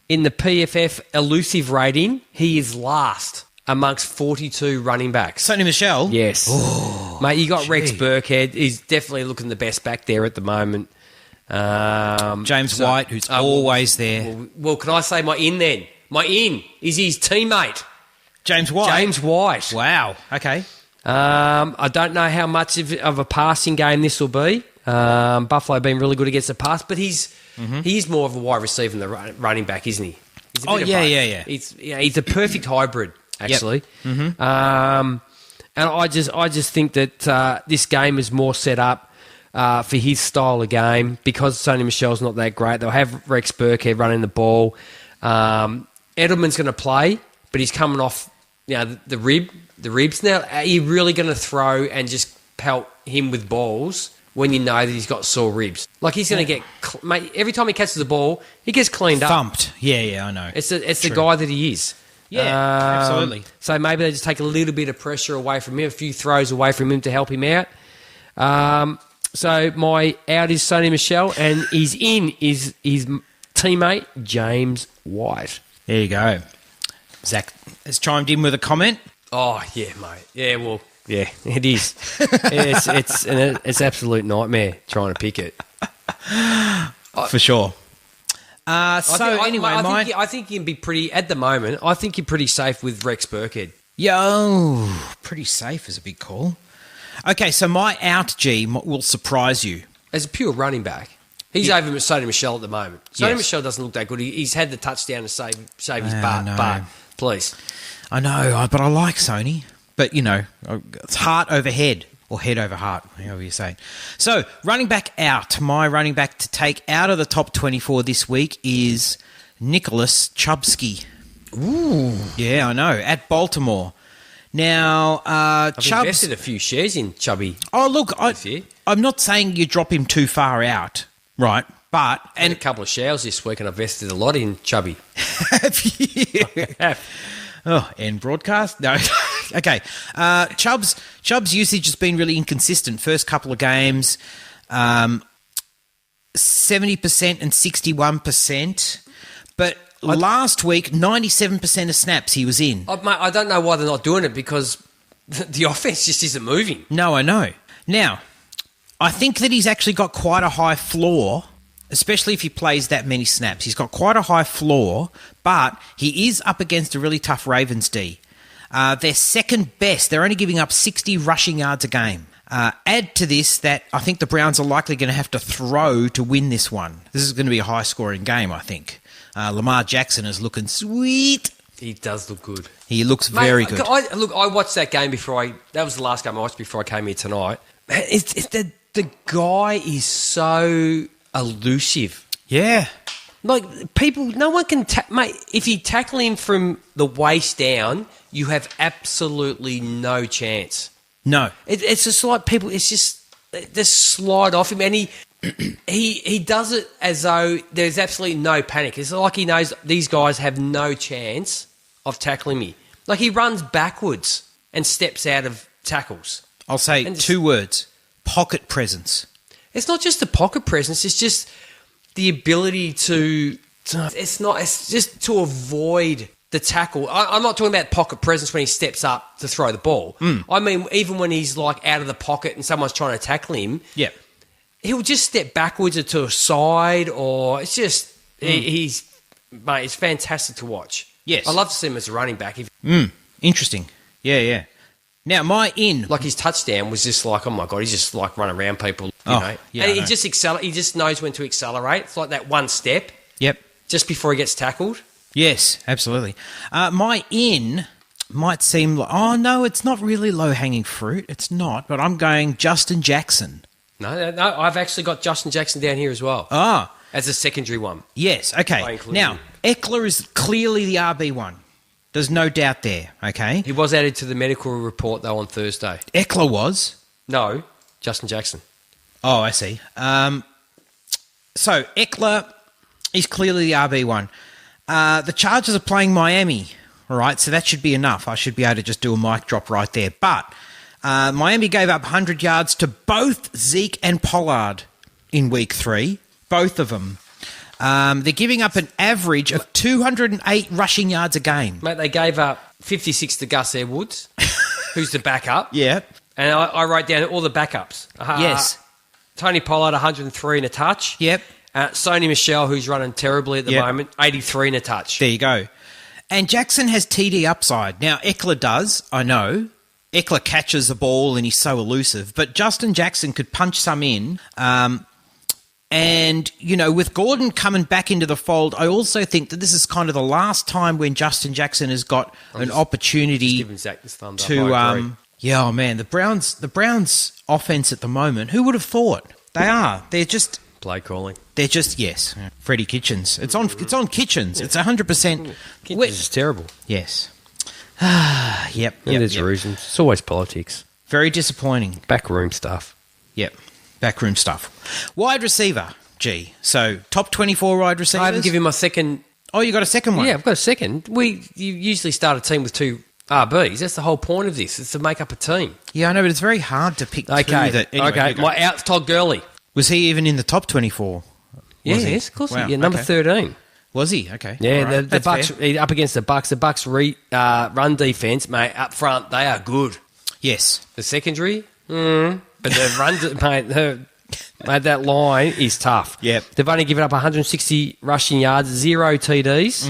PFF elusive rating. He is last amongst 42 running backs. Sony Michel? Yes. Mate, you got Rex Burkhead. He's definitely looking the best back there at the moment. James White, who's always there. Well, can I say my in then? My in is his teammate. James White? James White. Wow. Okay. I don't know how much of a passing game this will be. Buffalo have been really good against the pass, but he's more of a wide receiver than the running back, isn't he? He's a bit of both. Yeah. He's a perfect hybrid, actually. Yep. And I just think that this game is more set up for his style of game because Sony Michel's not that great. They'll have Rex Burkhead running the ball. Edelman's going to play, but he's coming off the ribs. Now, are you really going to throw and just pelt him with balls when you know that he's got sore ribs? Like, he's going to get... Mate, every time he catches the ball, he gets cleaned up. Thumped. Yeah, I know. It's the guy that he is. Yeah, absolutely. So maybe they just take a little bit of pressure away from him, a few throws away from him to help him out. So my out is Sony Michel, and his in is his teammate, James White. There you go. Zach has chimed in with a comment. Oh, yeah, mate. Yeah, well, yeah, it is. It's an absolute nightmare trying to pick it. For sure. I think you can be pretty, at the moment, I think you're pretty safe with Rex Burkhead. Yo, pretty safe is a big call. Okay, so my out, G, will surprise you. As a pure running back, he's over with Sony Michel at the moment. Sony Yes. Michel doesn't look that good. He's had the touchdown to save his butt. But please. I know, but I like Sony. But, it's heart over head, or head over heart, however you say it. So, running back out. My running back to take out of the top 24 this week is Nicholas Chubsky. Ooh. Yeah, I know, at Baltimore. Now, I've invested a few shares in Chubby. Oh, look, this year. I'm not saying you drop him too far out, right? But... And a couple of showers this week, and I've invested a lot in Chubby. Have you? Oh, end broadcast? No. Okay. Chubb's usage has been really inconsistent. First couple of games, 70% and 61%. But last week, 97% of snaps he was in. Mate, I don't know why they're not doing it because the offense just isn't moving. No, I know. Now, I think that he's actually got quite a high floor, especially if he plays that many snaps. He's got quite a high floor, but he is up against a really tough Ravens D. They're second best. They're only giving up 60 rushing yards a game. Add to this that I think the Browns are likely going to have to throw to win this one. This is going to be a high-scoring game, I think. Lamar Jackson is looking sweet. He does look good. He looks very good. I watched that game that was the last game I watched before I came here tonight. The guy is so elusive. Yeah. Like, no one can... mate, if you tackle him from the waist down, you have absolutely no chance. No. It's just like people... It's just... They slide off him, and he does it as though there's absolutely no panic. It's like he knows these guys have no chance of tackling me. Like he runs backwards and steps out of tackles. I'll say And 2 words: pocket presence. It's not just the pocket presence. It's just the ability to. It's just to avoid the tackle. I'm not talking about pocket presence when he steps up to throw the ball. I mean, even when he's like out of the pocket and someone's trying to tackle him, Yeah. he'll just step backwards or to a side, or it's just mate, it's fantastic to watch. Yes. I love to see him as a running back. Interesting. Yeah. Now, my in. Like his touchdown was just like, oh my god, he's just like running around people, you Oh, know. yeah, And I he know. just he just knows when to accelerate. It's like that one step Yep. just before he gets tackled. Yes, absolutely. My in might seem like, oh no, it's not really low-hanging fruit. It's not, but I'm going Justin Jackson. No, I've actually got Justin Jackson down here as well Ah, as a secondary one. yes, I okay. include Now, him. Eckler is clearly the RB1. There's no doubt there, okay? He was added to the medical report though on Thursday. Eckler was. No, Justin Jackson. Oh, I see. So, Eckler is clearly the RB1. The Chargers are playing Miami, all right? So that should be enough. I should be able to just do a mic drop right there. But Miami gave up 100 yards to both Zeke and Pollard in week 3, both of them. They're giving up an average of 208 rushing yards a game. Mate, they gave up 56 to Gus Edwards, who's the backup. Yeah. And I wrote down all the backups. Yes. Tony Pollard, 103 and a touch. Yep. Sony Michelle, who's running terribly at the Yep. moment, 83 and a touch. There you go. And Jackson has TD upside. Now, Eckler does, I know. Eckler catches the ball and he's so elusive. But Justin Jackson could punch some in. And, you know, with Gordon coming back into the fold, I also think that this is kind of the last time when Justin Jackson has got an opportunity Giving Zach this thumbs to... up, I agree. yeah, oh man, the Browns offense at the moment, who would have thought? They are. They're just... Play calling. They're just, yes, Freddie Kitchens. It's on Kitchens. It's 100%. This is terrible. Yes. Yep. And there's reasons. It's always politics. Very disappointing. Backroom stuff. Yep. Backroom stuff. Wide receiver, G. So, top 24 wide receivers. I haven't given my second. Oh, you got a second one? Yeah, I've got a second. You usually start a team with 2 RBs. That's the whole point of this. It's to make up a team. Yeah, I know, but it's very hard to pick two Okay. that... Anyway, okay. you go. My out's Todd Gurley. Was he even in the top 24? Was he? Yes, of course. Wow, Yeah, number okay. 13. Was he? Okay. Yeah, All right. the That's Bucks fair. up against the Bucks. The Bucks run defense, mate, up front, they are good. Yes. The secondary, but the run, mate, that line is tough. Yep. They've only given up 160 rushing yards, 0 TDs,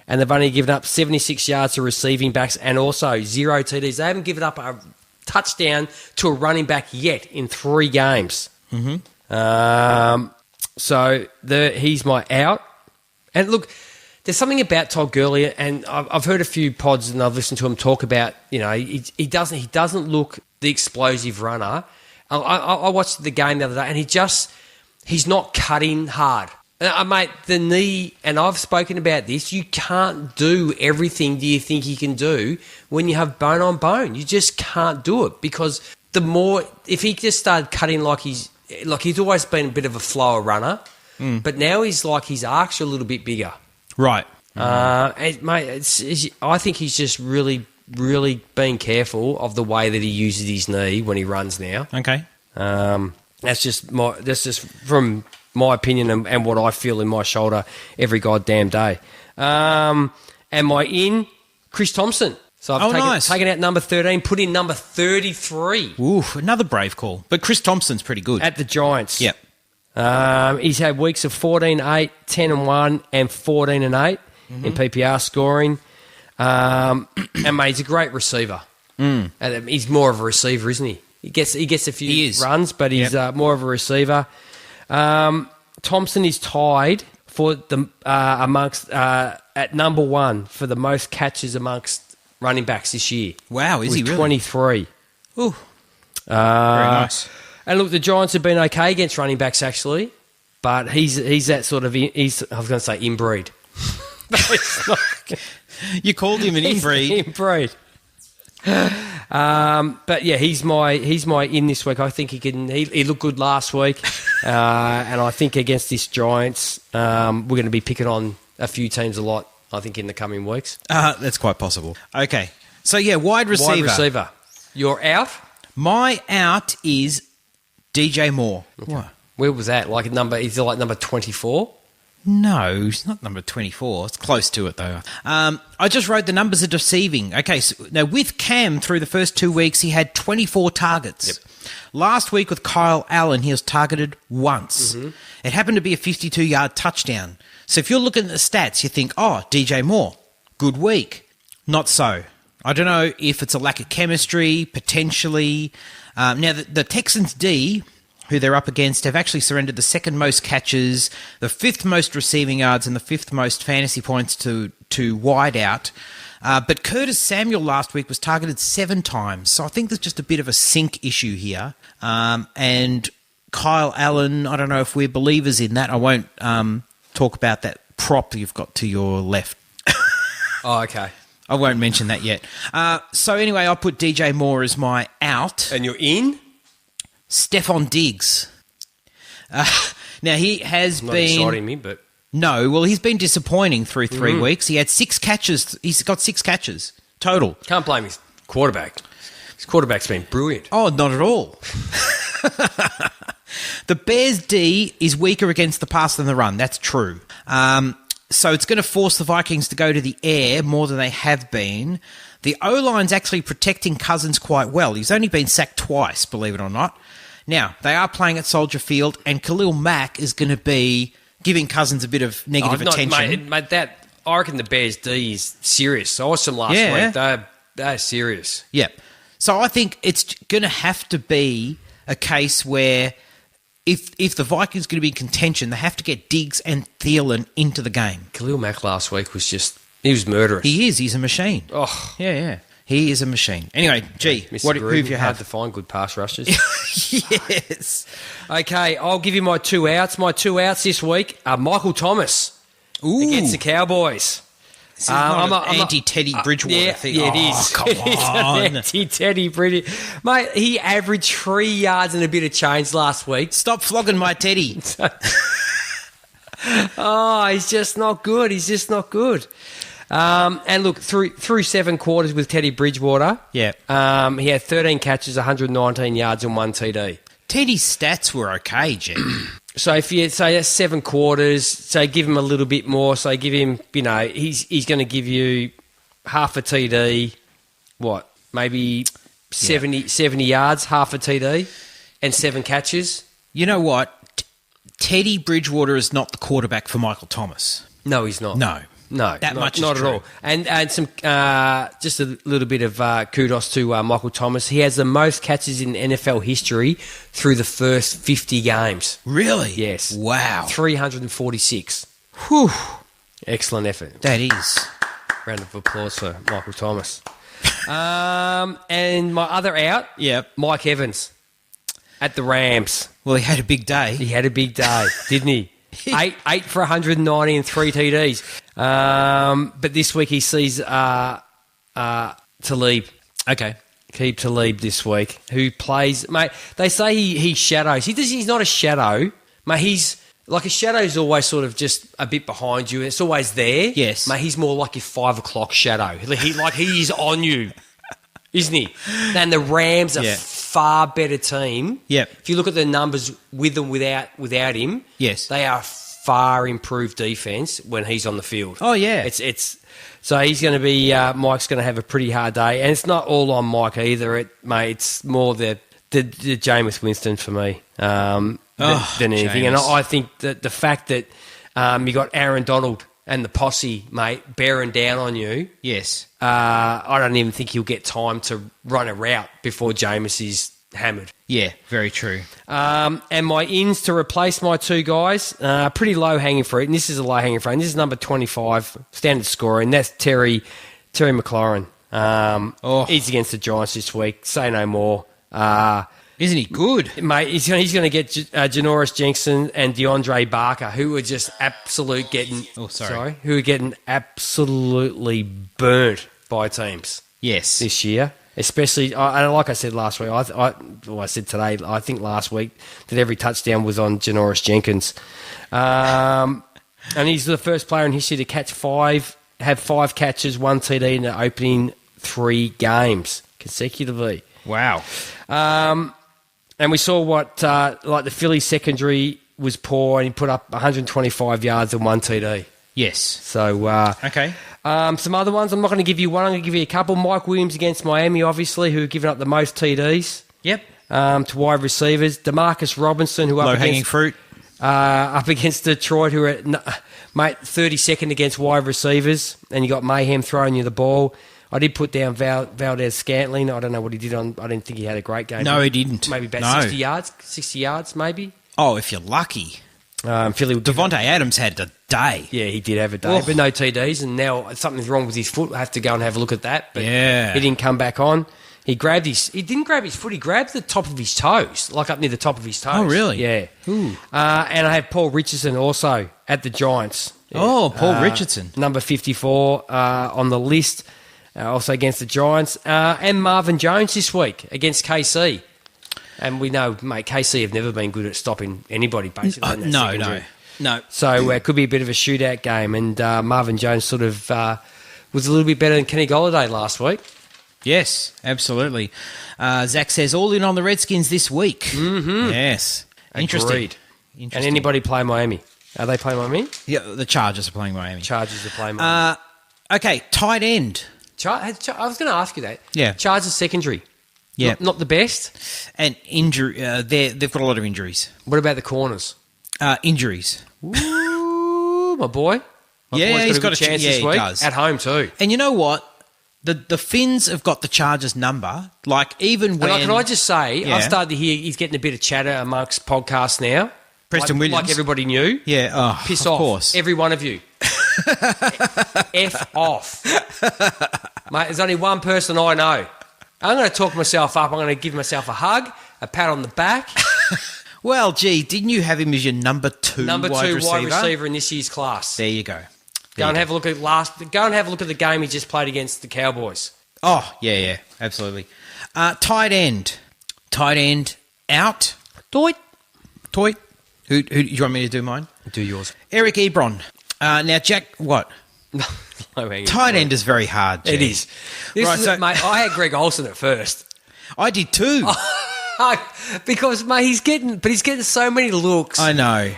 and they've only given up 76 yards to receiving backs, and also 0 TDs. They haven't given up a touchdown to a running back yet in 3 games. So he's my out. And look, there's something about Todd Gurley, and I've heard a few pods and I've listened to him talk about, you know, he doesn't look the explosive runner. I watched the game the other day, and he's not cutting hard. Mate, the knee, and I've spoken about this, you can't do everything you think you can do when you have bone on bone. You just can't do it, because if he just started cutting like he's always been a bit of a flower runner, but now his arcs are a little bit bigger. Right. Mate, I think he's just really, really being careful of the way that he uses his knee when he runs now. Okay. That's just from my opinion and what I feel in my shoulder every goddamn day. And my in, Chris Thompson. So I've taken out number 13, put in number 33 Ooh, another brave call. But Chris Thompson's pretty good. at the Giants. Yep. He's had weeks of 14-8, 10-1, and 14-8 in PPR scoring. And mate, he's a great receiver. And he's more of a receiver, isn't he? He gets a few runs, but he's more of a receiver. Thompson is tied for the amongst at number 1 for the most catches amongst running backs this year. Wow, is he with really? 23. Ooh. Very nice. And look, the Giants have been okay against running backs actually, but he's that sort of I was going to say inbreed. No, it's not. You called him an inbreed. Inbreed. But yeah, he's my in this week. I think he looked good last week. And I think against this Giants, we're going to be picking on a few teams a lot, I think, in the coming weeks. That's quite possible. Okay. So, yeah, wide receiver. Wide receiver. You're out? My out is DJ Moore. Okay. What? Where was that? Is it like number 24? No, it's not number 24. It's close to it, though. I just wrote the numbers are deceiving. Okay, so now with Cam through the first 2 weeks, he had 24 targets. Yep. Last week with Kyle Allen, he was targeted once. Mm-hmm. It happened to be a 52-yard touchdown. So if you're looking at the stats, you think, oh, DJ Moore, good week. Not so. I don't know if it's a lack of chemistry, potentially. Now, the Texans' D, who they're up against, have actually surrendered the second most catches, the fifth most receiving yards, and the fifth most fantasy points to wide out. But Curtis Samuel last week was targeted 7 times. So I think there's just a bit of a sync issue here. And Kyle Allen, I don't know if we're believers in that. I won't talk about that prop you've got to your left. Oh, okay. I won't mention that yet. So anyway, I put DJ Moore as my out. And you're in? Stephon Diggs. Now, he has Not been... exciting me, but... No, well, he's been disappointing through 3 weeks. He had 6 catches. He's got 6 catches total. Can't blame his quarterback. His quarterback's been brilliant. Oh, not at all. The Bears' D is weaker against the pass than the run. That's true. So it's going to force the Vikings to go to the air more than they have been. The O-line's actually protecting Cousins quite well. He's only been sacked twice, believe it or not. Now, they are playing at Soldier Field, and Khalil Mack is going to be giving Cousins a bit of negative attention. Mate, I reckon the Bears' D is serious. I watched them last week. They're serious. Yeah. So I think it's going to have to be a case where if the Vikings are going to be in contention, they have to get Diggs and Thielen into the game. Khalil Mack last week was he was murderous. He is. He's a machine. Oh. Yeah. He is a machine. Anyway, who have you Hard had? to find good pass rushes. Yes. Okay, I'll give you my 2 outs. My 2 outs this week are Michael Thomas against the Cowboys. This is not an anti-Teddy Bridgewater thing. Yeah, it is. Come It is on. an anti-Teddy Bridgewater. Mate, he averaged 3 yards and a bit of change last week. Stop flogging my Teddy. Oh, he's just not good. And look, through 7 quarters with Teddy Bridgewater, he had 13 catches, 119 yards and 1 TD. Teddy's stats were okay, Jim. So if you say that's 7 quarters, so give him a little bit more. So give him, he's going to give you half a TD, maybe 70 yards, half a TD, and 7 catches. You know what? Teddy Bridgewater is not the quarterback for Michael Thomas. No, he's not. No. Not much is not true. at all. And some just a little bit of kudos to Michael Thomas. He has the most catches in NFL history through the first 50 games. Really? Yes. Wow. 346. Whew. Excellent effort. That is. Round of applause for Michael Thomas. And my other out, Mike Evans at the Rams. Well, he had a big day. He had a big day, didn't he? 8 for 190 and 3 TDs. But this week he sees Talib. Okay. Keep Talib this week, who plays... Mate, they say he shadows. He's not a shadow. Mate, he's... Like a shadow's always sort of just a bit behind you. It's always there. Yes. Mate, he's more like your 5 o'clock shadow. He's on you, isn't he? And the Rams are far better team. Yep. If you look at the numbers with and without him, yes, they are far improved defense when he's on the field. Oh yeah, it's so he's going to be Mike's going to have a pretty hard day, and it's not all on Mike either. It's more the Jameis Winston for me than anything. Jameis. And I think that the fact that you got Aaron Donald and the posse, mate, bearing down on you. Yes. I don't even think he'll get time to run a route before Jameis is hammered. Yeah, very true. And my ins to replace my 2 guys, pretty low-hanging fruit. And this is a low-hanging fruit. And this is number 25, standard scorer, and that's Terry McLaurin. He's against the Giants this week. Say no more. Isn't he good? Mate, he's going to get Janoris Jenkins and DeAndre Barker, who are just who are getting absolutely burnt by teams. Yes. This year. Especially, and like I said last week, I said today, I think last week, that every touchdown was on Janoris Jenkins. And he's the first player in history to have 5 catches, 1 TD in the opening 3 games consecutively. Wow. And we saw what, like the Phillies secondary was poor, and he put up 125 yards and 1 TD. Yes. So, Okay. some other ones, I'm not going to give you one, I'm going to give you a couple. Mike Williams against Miami, obviously, who have given up the most TDs. Yep. To wide receivers. DeMarcus Robinson, who Low-hanging fruit. up against Detroit, who are at, 32nd against wide receivers, and you got Mayhem throwing you the ball. I did put down Valdez Scantling. I don't know what he did on. I didn't think he had a great game. No, he didn't. Maybe about 60 yards. 60 yards, maybe. Oh, if you're lucky. Philly. Devontae Adams had a day. Yeah, he did have a day, but no TDs, and now something's wrong with his foot. I have to go and have a look at that. But Yeah. he didn't come back on. He didn't grab his foot. He grabbed the top of his toes, like up near the top of his toes. Oh, really? Yeah. Ooh. And I have Paul Richardson also at the Giants. Oh, Paul Richardson. Number 54 on the list, also against the Giants. And Marvin Jones this week against KC. And we know, mate, KC have never been good at stopping anybody, basically. in that secondary. No. So it could be a bit of a shootout game. And Marvin Jones sort of was a little bit better than Kenny Golladay last week. Yes, absolutely. Zach says, all in on the Redskins this week. Mm-hmm. Yes. Interesting. Agreed. And anybody play Miami? Are they playing Miami? Yeah, the Chargers are playing Miami. Chargers are playing Miami. Okay, tight end. I was going to ask you that. Yeah. Chargers secondary. Yeah. Not the best. And injury. They've got a lot of injuries. What about the corners? Injuries. Ooh, my boy. My Yeah, boy's he's got got a a chance yeah, this he week. does. At home too. And you know what? The Finns have got the Chargers number. Like, even when... And can I just say, Yeah. I've started to hear he's getting a bit of chatter amongst podcasts now. Preston Williams. Like everybody knew. Yeah, oh, Piss of off. course. Every one of you. F off. Mate, there's only one person I know. I'm going to talk myself up. I'm going to give myself a hug, a pat on the back. Well, gee, didn't you have him as your number 2 Number wide 2 receiver? wide receiver in this year's class. There you go. Go and have a look at the game he just played against the Cowboys. Oh, yeah, absolutely. Tight end. Tight end out. Toit. Who do you want me to do mine? Do yours. Eric Ebron. Now, Jack, what? Tight end is very hard, Jack. It is. Mate, I had Greg Olsen at first. I did too. Because, mate, he's getting so many looks. I know.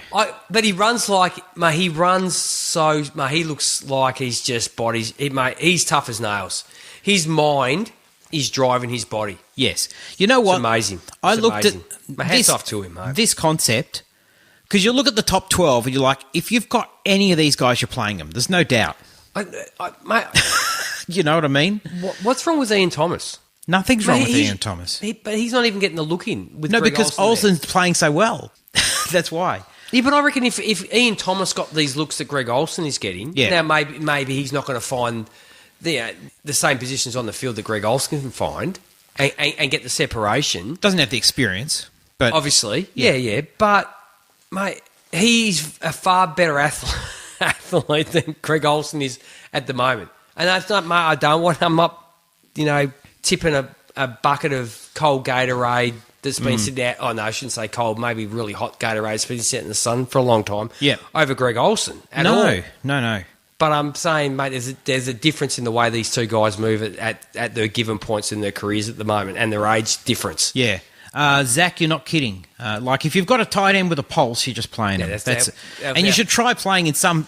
But he runs like, mate, he looks like he's just bodies. Mate, he's tough as nails. His mind is driving his body. Yes. You know what? It's amazing. I It's looked amazing. at My hats off to him, mate. this concept, because you look at the top 12 and you're like, if you've got any of these guys, you're playing them. There's no doubt. Mate, You know what I mean? what's wrong with Ian Thomas? Nothing's wrong Mate, with he's- Ian Thomas. But he's not even getting the look in with No, Greg because Olsen there. Olsen's playing so well. That's why. Yeah, but I reckon if Ian Thomas got these looks that Greg Olsen is getting, Yeah. now maybe he's not going to find the same positions on the field that Greg Olsen can find and get the separation. Doesn't have the experience, but Obviously, yeah. But, mate, he's a far better athlete than Greg Olsen is at the moment. And that's not, mate, I'm not, tipping a bucket of cold Gatorade that's been sitting out. Oh, no, I shouldn't say cold, maybe really hot Gatorade. It's been sitting in the sun for a long time. Yeah. Over Greg Olsen at all. No. But I'm saying, mate, there's a difference in the way these two guys move at their given points in their careers at the moment and their age difference. Yeah. Zach, you're not kidding. Like, if you've got a tight end with a pulse, you're just playing him. that's- and you should try playing in some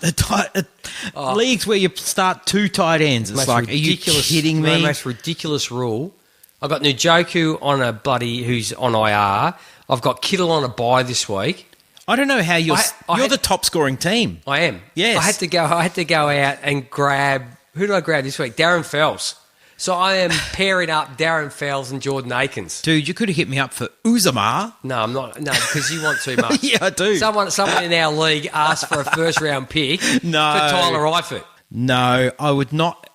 leagues where you start 2 tight ends. It's Most like, are you kidding The me? most ridiculous rule. I've got Njoku on a bloody who's on IR. I've got Kittle on a bye this week. I don't know how you're I had- the top scoring team. I am. Yes. I had to go out and grab. Who did I grab this week? Darren Fells. So I am pairing up Darren Fells and Jordan Akins. Dude, you could have hit me up for Uzama. No, I'm not. No, because you want too much. Yeah, I do. Someone in our league asked for a first round pick No. for Tyler Eifert. No, I would not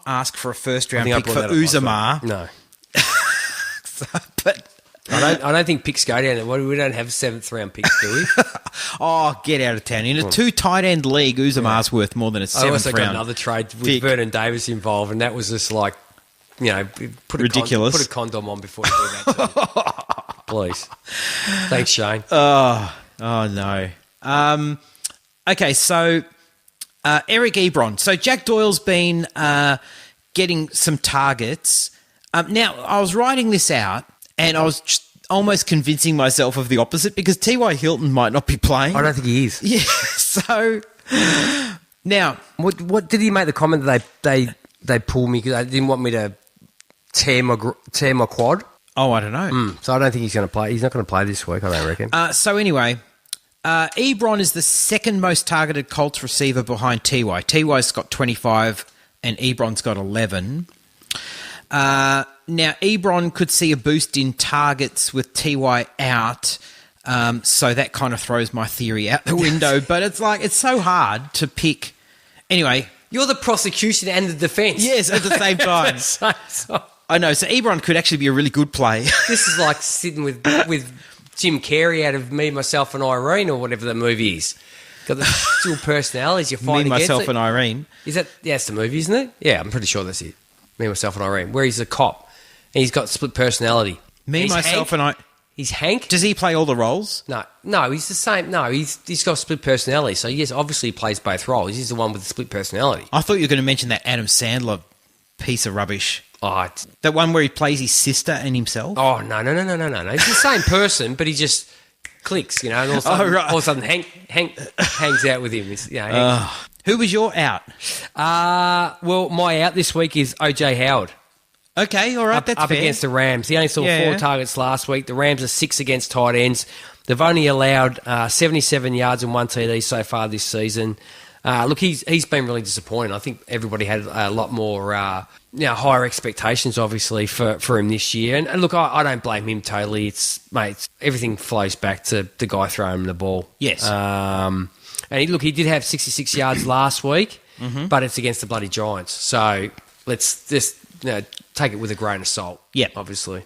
ask for a first round I pick brought for that up last Uzama. week. No. But I don't think picks go down. We don't have 7th round picks, do we? get out of town. In a 2 tight end league, Uzama's worth more than a I 7th also got round. another trade with pick. Vernon Davis involved, and that was just like put Ridiculous. put a condom on before you do that. Too. Please. Thanks, Shane. Oh no. Okay, so Eric Ebron. So Jack Doyle's been getting some targets. Now, I was writing this out, and I was just almost convincing myself of the opposite because T.Y. Hilton might not be playing. I don't think he is. Yeah, so now... What did he make the comment that they pulled me because they didn't want me to tear my quad? Oh, I don't know. So I don't think he's going to play. He's not going to play this week, I don't reckon. So anyway, Ebron is the second most targeted Colts receiver behind T.Y. T.Y.'s got 25 and Ebron's got 11. Now, Ebron could see a boost in targets with T.Y. out, so that kind of throws my theory out the window. But it's so hard to pick. Anyway. You're the prosecution and the defence. Yes, at the same time. I know, so Ebron could actually be a really good play. This is like sitting with Jim Carrey out of Me, Myself and Irene or whatever the movie is. Got the dual personalities, you're fighting Me, against Myself it. and Irene. Is that... Yeah, it's the movie, isn't it? Yeah, I'm pretty sure that's it. Me, Myself and Irene, where he's a cop and he's got split personality. Me, he's Myself Hank. and I... He's Hank. Does he play all the roles? No, he's the same. No, he's got a split personality. So, yes, obviously he plays both roles. He's the one with the split personality. I thought you were going to mention that Adam Sandler piece of rubbish. Oh, That one where he plays his sister and himself? no. He's the same person, but he just clicks, and all of a sudden Hank hangs out with him. Who was your out? Well, my out this week is OJ Howard. Okay, all right, that's up fair. against the Rams. He only saw 4 Yeah. targets last week. The Rams are 6 against tight ends. They've only allowed 77 yards and 1 TD so far this season. Look, he's been really disappointing. I think everybody had a lot more higher expectations, obviously, for him this year. And look, I don't blame him totally. Everything flows back to the guy throwing him the ball. Yes. And he did have 66 yards last week, but it's against the bloody Giants. So let's just take it with a grain of salt. Yep. Obviously.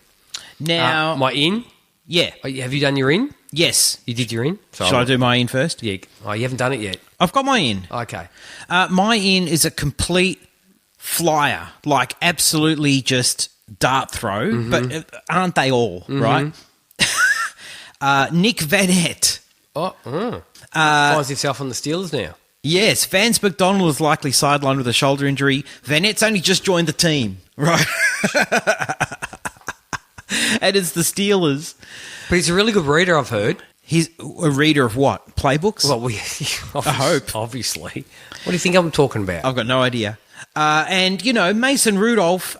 Now... my in? yeah. Have you done your in? Yes. You did your in? Shall I do my in first? Yeah. Oh, you haven't done it yet. I've got my in. Okay. My in is a complete flyer, like absolutely just dart throw, but aren't they all, right? Nick Vanette. Finds himself on the Steelers now. Yes, Vance McDonald is likely sidelined with a shoulder injury. Vanette's only just joined the team, right? And it's the Steelers. But he's a really good reader, I've heard. He's a reader of what? Playbooks? Well, I hope. Obviously. What do you think I'm talking about? I've got no idea. And, Mason Rudolph,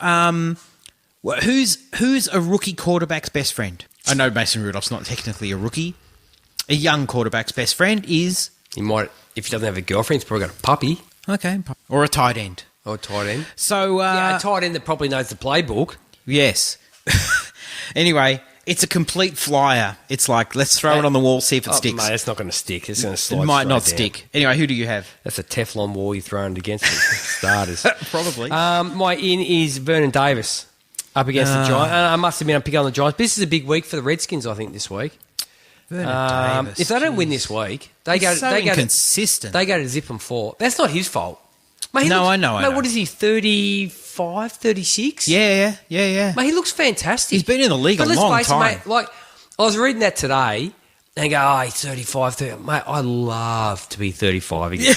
who's a rookie quarterback's best friend? I know Mason Rudolph's not technically a rookie. A young quarterback's best friend is... He might, if he doesn't have a girlfriend, he's probably got a puppy. Okay. Or a tight end. Or a tight end. So... a tight end that probably knows the playbook. Yes. Anyway, it's a complete flyer. It's like, let's throw it on the wall, see if it sticks. Mate, it's not going to stick. It's going to slide It might not straight down. stick. Anyway, who do you have? That's a Teflon wall you're throwing against it. Starters. Probably. My in is Vernon Davis up against the Giants. I must admit I'm picking on the Giants. This is a big week for the Redskins, I think, this week. Vernon Davis. If they don't win this week, they go inconsistent. They go to zip and 4. That's not his fault. Mate, I know. What is he, 35, 36? Yeah. Mate, he looks fantastic. He's been in the league a long time. Mate, like, I was reading that today and go, he's 35, 30. Mate, I love to be 35 again.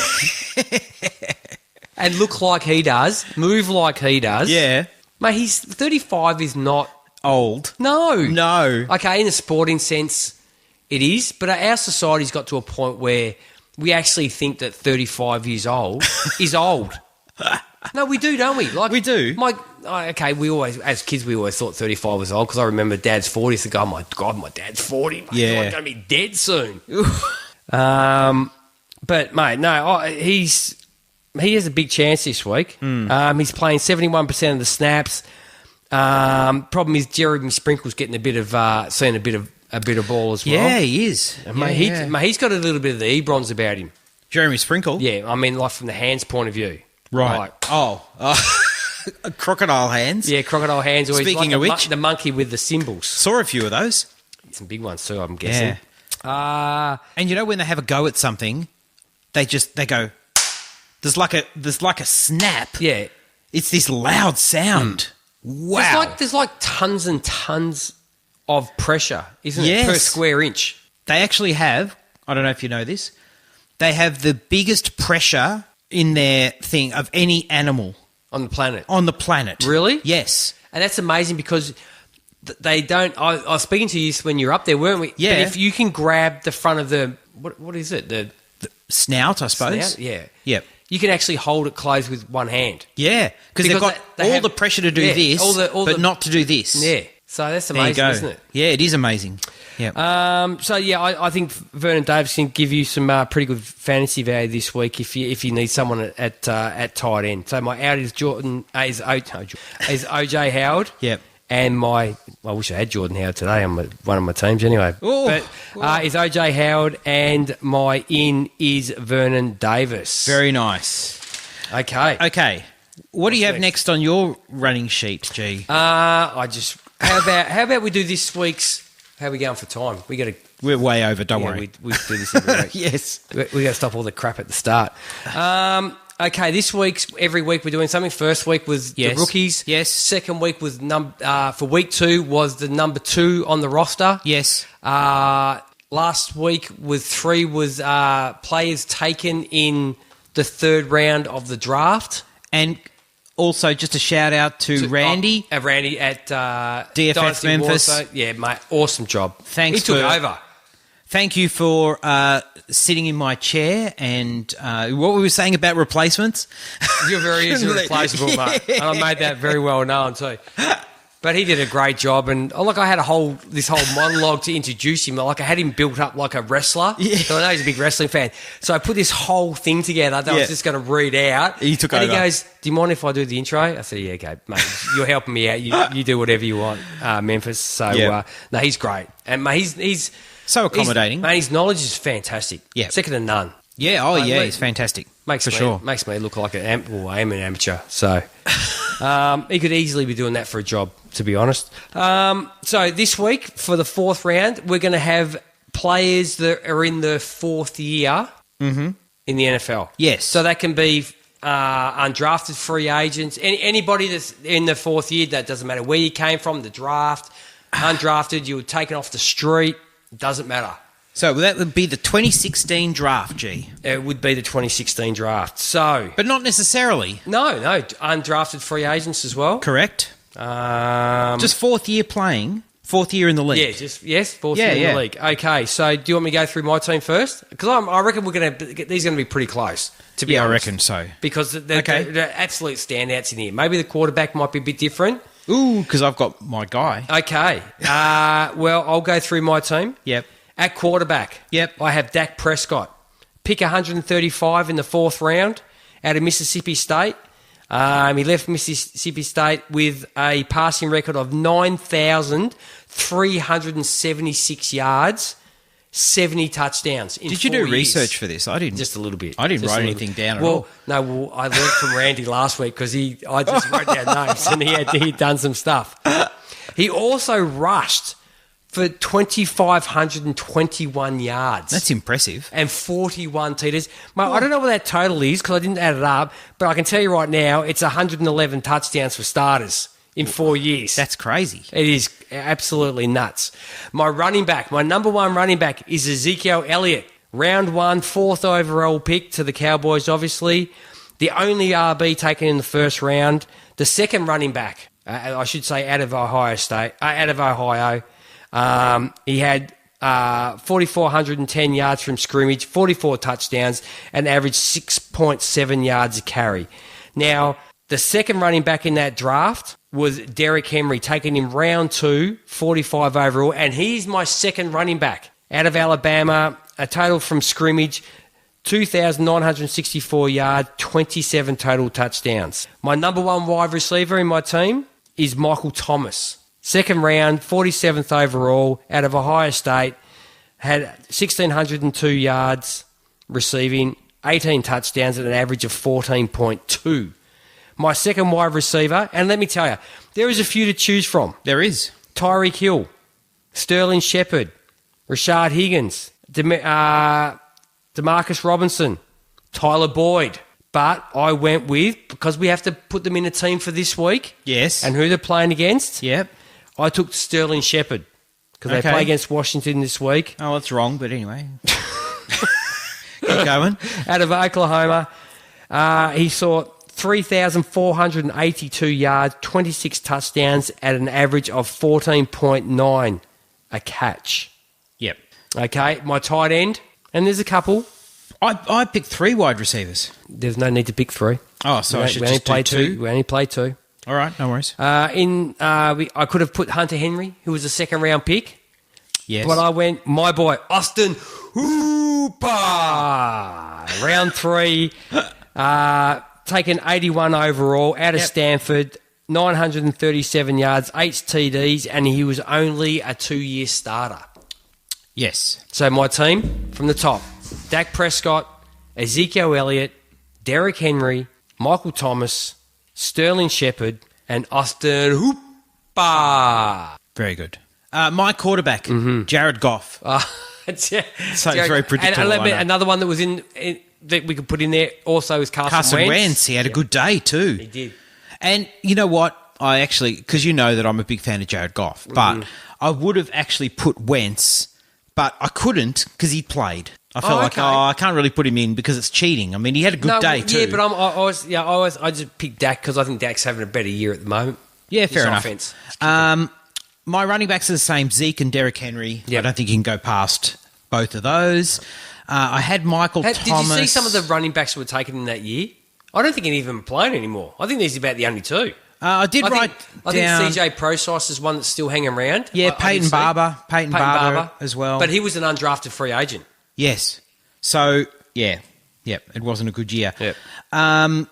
And look like he does, move like he does. Yeah. Mate, he's 35 is not... Old. No. Okay, in a sporting sense, it is, but our society's got to a point where we actually think that 35 years old is old. No, we do, don't we? Like, we do. We always, as kids, we always thought 35 was old because I remember Dad's 40. So, oh my God, my dad's 40. Mate. Yeah. I'm going to be dead soon. But, mate, no, he has a big chance this week. He's playing 71% of the snaps. Problem is Jeremy Sprinkle's getting seeing a bit of ball as well. Yeah, he is. Mate, he's got a little bit of the Ebrons about him. Jeremy Sprinkle? Yeah, I mean, like from the hands point of view. Right. Crocodile hands? Yeah, crocodile hands. Or Speaking he's like of which... the monkey with the symbols. Saw a few of those. Some big ones too, I'm guessing. Yeah. And when they have a go at something, they go... There's like a snap. Yeah. It's this loud sound. Wow. There's like tons and tons of pressure, isn't it, per Yes. square inch? They actually have, I don't know if you know this, they have the biggest pressure in their thing of any animal On the planet. on the planet. Really? Yes. And that's amazing because they don't. I was speaking to you when you were up there, weren't we? Yeah. But if you can grab the front of the what is it? The Snout, I suppose. snout? Yeah. Yep. You can actually hold it closed with one hand. Yeah, because they've got they all have- the pressure to do yeah, this, all but the- not to do this. Yeah. So that's There you amazing, go. isn't it? Yeah, it is amazing. Yeah. So yeah, I think Vernon Davis can give you some pretty good fantasy value this week if you need someone at tight end. So my out is OJ Howard. Yep. And I wish I had Jordan Howard today on one of my teams anyway. Ooh. But is OJ Howard, and my in is Vernon Davis. Very nice. Okay. Okay. What do you have next? next on your running sheet, G? How about we do this week's? How are we going for time? We got to. We're way over, don't Yeah, worry. we do this every week. Yes. We got to stop all the crap at the start. Okay, this week's every week we're doing something. First week was Yes. the rookies. Yes. Second week was for week 2 was the number 2 on the roster. Yes. Last week with 3 was players taken in the 3rd round of the draft. And also just a shout out to Randy. Randy at DFF Dynasty Memphis. Warsaw. Yeah, mate, awesome job. Thanks He took for- over. Thank you for sitting in my chair and what we were saying about replacements. You're very easily replaceable, mate. And I made that very well known too. But he did a great job, and I had this whole monologue to introduce him. Like I had him built up like a wrestler. Yeah. So I know he's a big wrestling fan. So I put this whole thing together that I Yeah. was just going to read out. He took and over. he goes, "Do you mind if I do the intro?" I said, "Yeah, okay, mate. You're helping me out. You do whatever you want, Memphis." So Yeah. no, he's great, and mate, he's So accommodating. Mate, his knowledge is fantastic. Yeah. Second to none. Yeah, oh Mate, yeah, mate, he's fantastic. Makes for me, sure. Makes me look like I am an amateur. So he could easily be doing that for a job, to be honest. So this week, for the 4th round, we're going to have players that are in the 4th year in the NFL. Yes. So that can be undrafted free agents. Anybody that's in the 4th year, that doesn't matter where you came from, the draft, undrafted, you were taken off the street, doesn't matter. So that would be the 2016 draft, G. It would be the 2016 draft. So, But not necessarily. no, undrafted free agents as well. Correct. Just Just 4th year playing, 4th year in the league. fourth Yeah, year in yeah. the league. Okay, so do you want me to go through my team first? Because I reckon these are going to be pretty close. To be Yeah, I honest. reckon so. Because they're, Okay. they're absolute standouts in here. Maybe the quarterback might be a bit different. Ooh, because I've got my guy. Okay, well I'll go through my team. Yep. At quarterback, Yep. I have Dak Prescott. Pick 135 in the 4th round out of Mississippi State. He left Mississippi State with a passing record of 9,376 yards, 70 touchdowns. In Did you 4 do years. research for this? I didn't. Just a little bit. I didn't Just write a little anything bit. down at well, all. No, I learned from Randy last week because I just wrote down names and he'd done some stuff. He also rushed for 2,521 yards. That's impressive. And 41 TDs. Mate, I don't know what that total is because I didn't add it up, but I can tell you right now it's 111 touchdowns for starters in 4 years. That's crazy. It is absolutely nuts. My number 1 running back is Ezekiel Elliott. Round 1, 4th overall pick to the Cowboys, obviously. The only RB taken in the 1st round. The second running back, I should say, out of Ohio. He had 4,410 yards from scrimmage, 44 touchdowns, and averaged 6.7 yards a carry. Now, the second running back in that draft was Derrick Henry, taking him round 2, 45 overall, and he's my second running back out of Alabama, a total from scrimmage, 2,964 yards, 27 total touchdowns. My number 1 wide receiver in my team is Michael Thomas. Second round, 47th overall, out of Ohio State, had 1,602 yards receiving, 18 touchdowns at an average of 14.2. My second wide receiver, and let me tell you, there is a few to choose from. There is. Tyreek Hill, Sterling Shepard, Rashad Higgins, Demarcus Robinson, Tyler Boyd, but I went with, because we have to put them in a team for this week. Yes. And who they're playing against. Yep. I took Sterling Shepard because they Okay. play against Washington this week. Oh, that's wrong, but anyway. Keep going. Out of Oklahoma. He saw 3,482 yards, 26 touchdowns at an average of 14.9 a catch. Yep. Okay, my tight end, and there's a couple. I picked 3 wide receivers. There's no need to pick 3. Oh, so I should we only just do play 2? We only play 2. All right, no worries. I could have put Hunter Henry, who was a second-round pick. Yes. But I went, my boy, Austin Hooper. Round 3, taken 81 overall, out of Yep. Stanford, 937 yards, 8 TDs, and he was only a 2-year starter. Yes. So my team, from the top, Dak Prescott, Ezekiel Elliott, Derrick Henry, Michael Thomas, Sterling Shepard, and Austin Hooper. Very good. My quarterback, Jared Goff. So very predictable, I know. Another one that was in that we could put in there also is Carson Wentz. He had a good day too. He did. And you know what? I actually, because you know that I'm a big fan of Jared Goff, but I would have actually put Wentz, but I couldn't because he played. I felt like, okay. I can't really put him in because it's cheating. I mean, he had a good day too. Yeah, but I just picked Dak because I think Dak's having a better year at the moment. Yeah, fair enough. Offense. My running backs are the same, Zeke and Derrick Henry. Yep. I don't think you can go past both of those. I had Michael Thomas. Did you see some of the running backs that were taken in that year? I don't think any of them are playing anymore. I think these are about the only 2. I did write I down. think CJ Procise is one that's still hanging around. Yeah, I did Peyton see. Barber. Peyton Barber as well. But he was an undrafted free agent. Yes. So, yeah. Yep, it wasn't a good year. Yep. Now,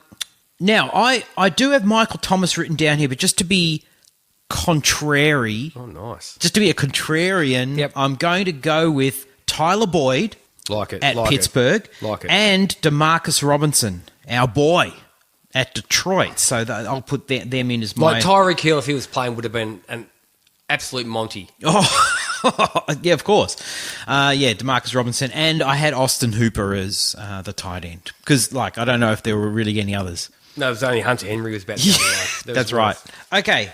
I do have Michael Thomas written down here, but just to be contrary, Oh, nice. just to be a contrarian, Yep. I'm going to go with Tyler Boyd Like it. at like Pittsburgh It. Like it. and DeMarcus Robinson, our boy, at Detroit. So I'll put them in as my... Like Tyreek Hill, if he was playing, would have been an absolute Monty. Oh, yeah, of course. DeMarcus Robinson. And I had Austin Hooper as the tight end. Because, I don't know if there were really any others. No, it was only Hunter Henry was about the only one. There That's was right. Okay.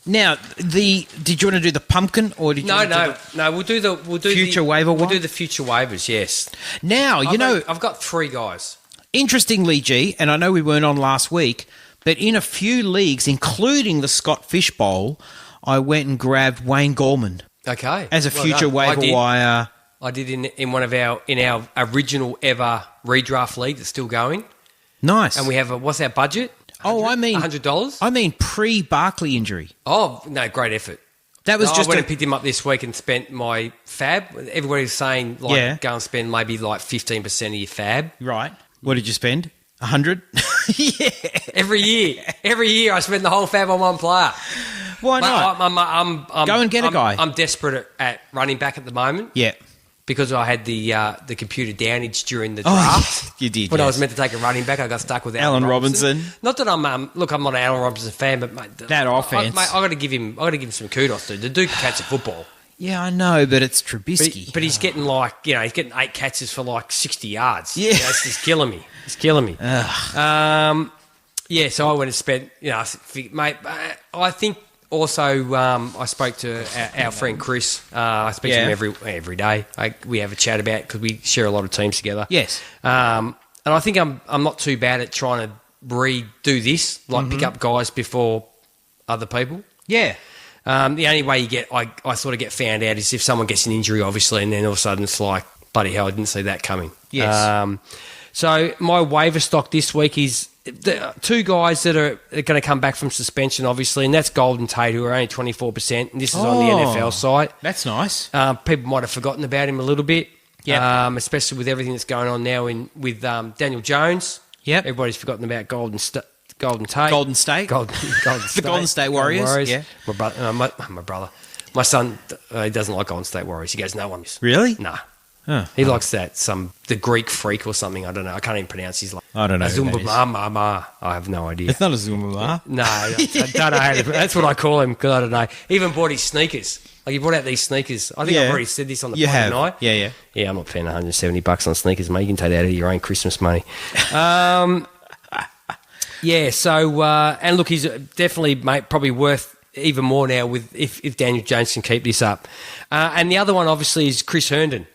Now, did you want to do the pumpkin or did you want to do No. We'll do Future waiver We'll one? do the future waivers. Yes. Now, I've got 3 guys. interestingly, G, and I know we weren't on last week, but in a few leagues, including the Scott Fish Bowl, I went and grabbed Wayne Gorman Okay. as a Well future done. waiver wire. I did in one of our original ever redraft league that's still going, Nice. and we have what's our budget? I mean $100. I mean pre-Barkley injury. Oh no, great effort. That was I just went and picked him up this week and spent my fab. Everybody's saying Yeah. go and spend maybe 15% of your fab right. What did you spend? 100? Yeah. every year. Every year I spend the whole fab on one player. Why not? I'm Go and get a guy. I'm desperate at running back at the moment Yeah. because I had the computer downage during the Oh, draft. you did. When I yes. was meant to take a running back, I got stuck with Allen Robinson. Not that I'm I'm not an Allen Robinson fan, but mate, That offense. I got to give him some kudos. The dude can catch a football, Yeah, I know, but it's but, Trubisky. but he's getting he's getting 8 catches for 60 yards. Yeah. It's just killing me. It's killing me. Yeah, so I went and spent. Mate, I think. Also, I spoke to our friend Chris. I speak to him every day. We have a chat about because we share a lot of teams together. Yes. And I think I'm not too bad at trying to redo this, pick up guys before other people. Yeah. The only way I sort of get found out is if someone gets an injury, obviously, and then all of a sudden it's like, bloody hell, I didn't see that coming. Yes. So my waiver stock this week is the 2 guys that are going to come back from suspension, obviously, and that's Golden Tate, who are only 24%, and this is on the NFL site. That's nice. People might have forgotten about him a little bit, Yep. especially with everything that's going on now with Daniel Jones. Yep. Everybody's forgotten about Golden Tate. Golden State. Golden State. The Golden State Warriors, yeah. My brother. My son, he doesn't like Golden State Warriors. He goes, no one. Really? Nah. He likes that, the Greek freak or something. I don't know. I can't even pronounce his name. I don't know who that Zumba is. Mama. I have no idea. It's not a Zumba. No, I don't know. That's what I call him because I don't know. He even bought his sneakers. Like he brought out these sneakers. I think Yeah. I've already said this on the You pod have. tonight. Yeah. Yeah, I'm not paying $170 on sneakers, mate. You can take that out of your own Christmas money. Yeah. So and look, he's definitely probably worth even more now with if Daniel Jones can keep this up. And the other one obviously is Chris Herndon.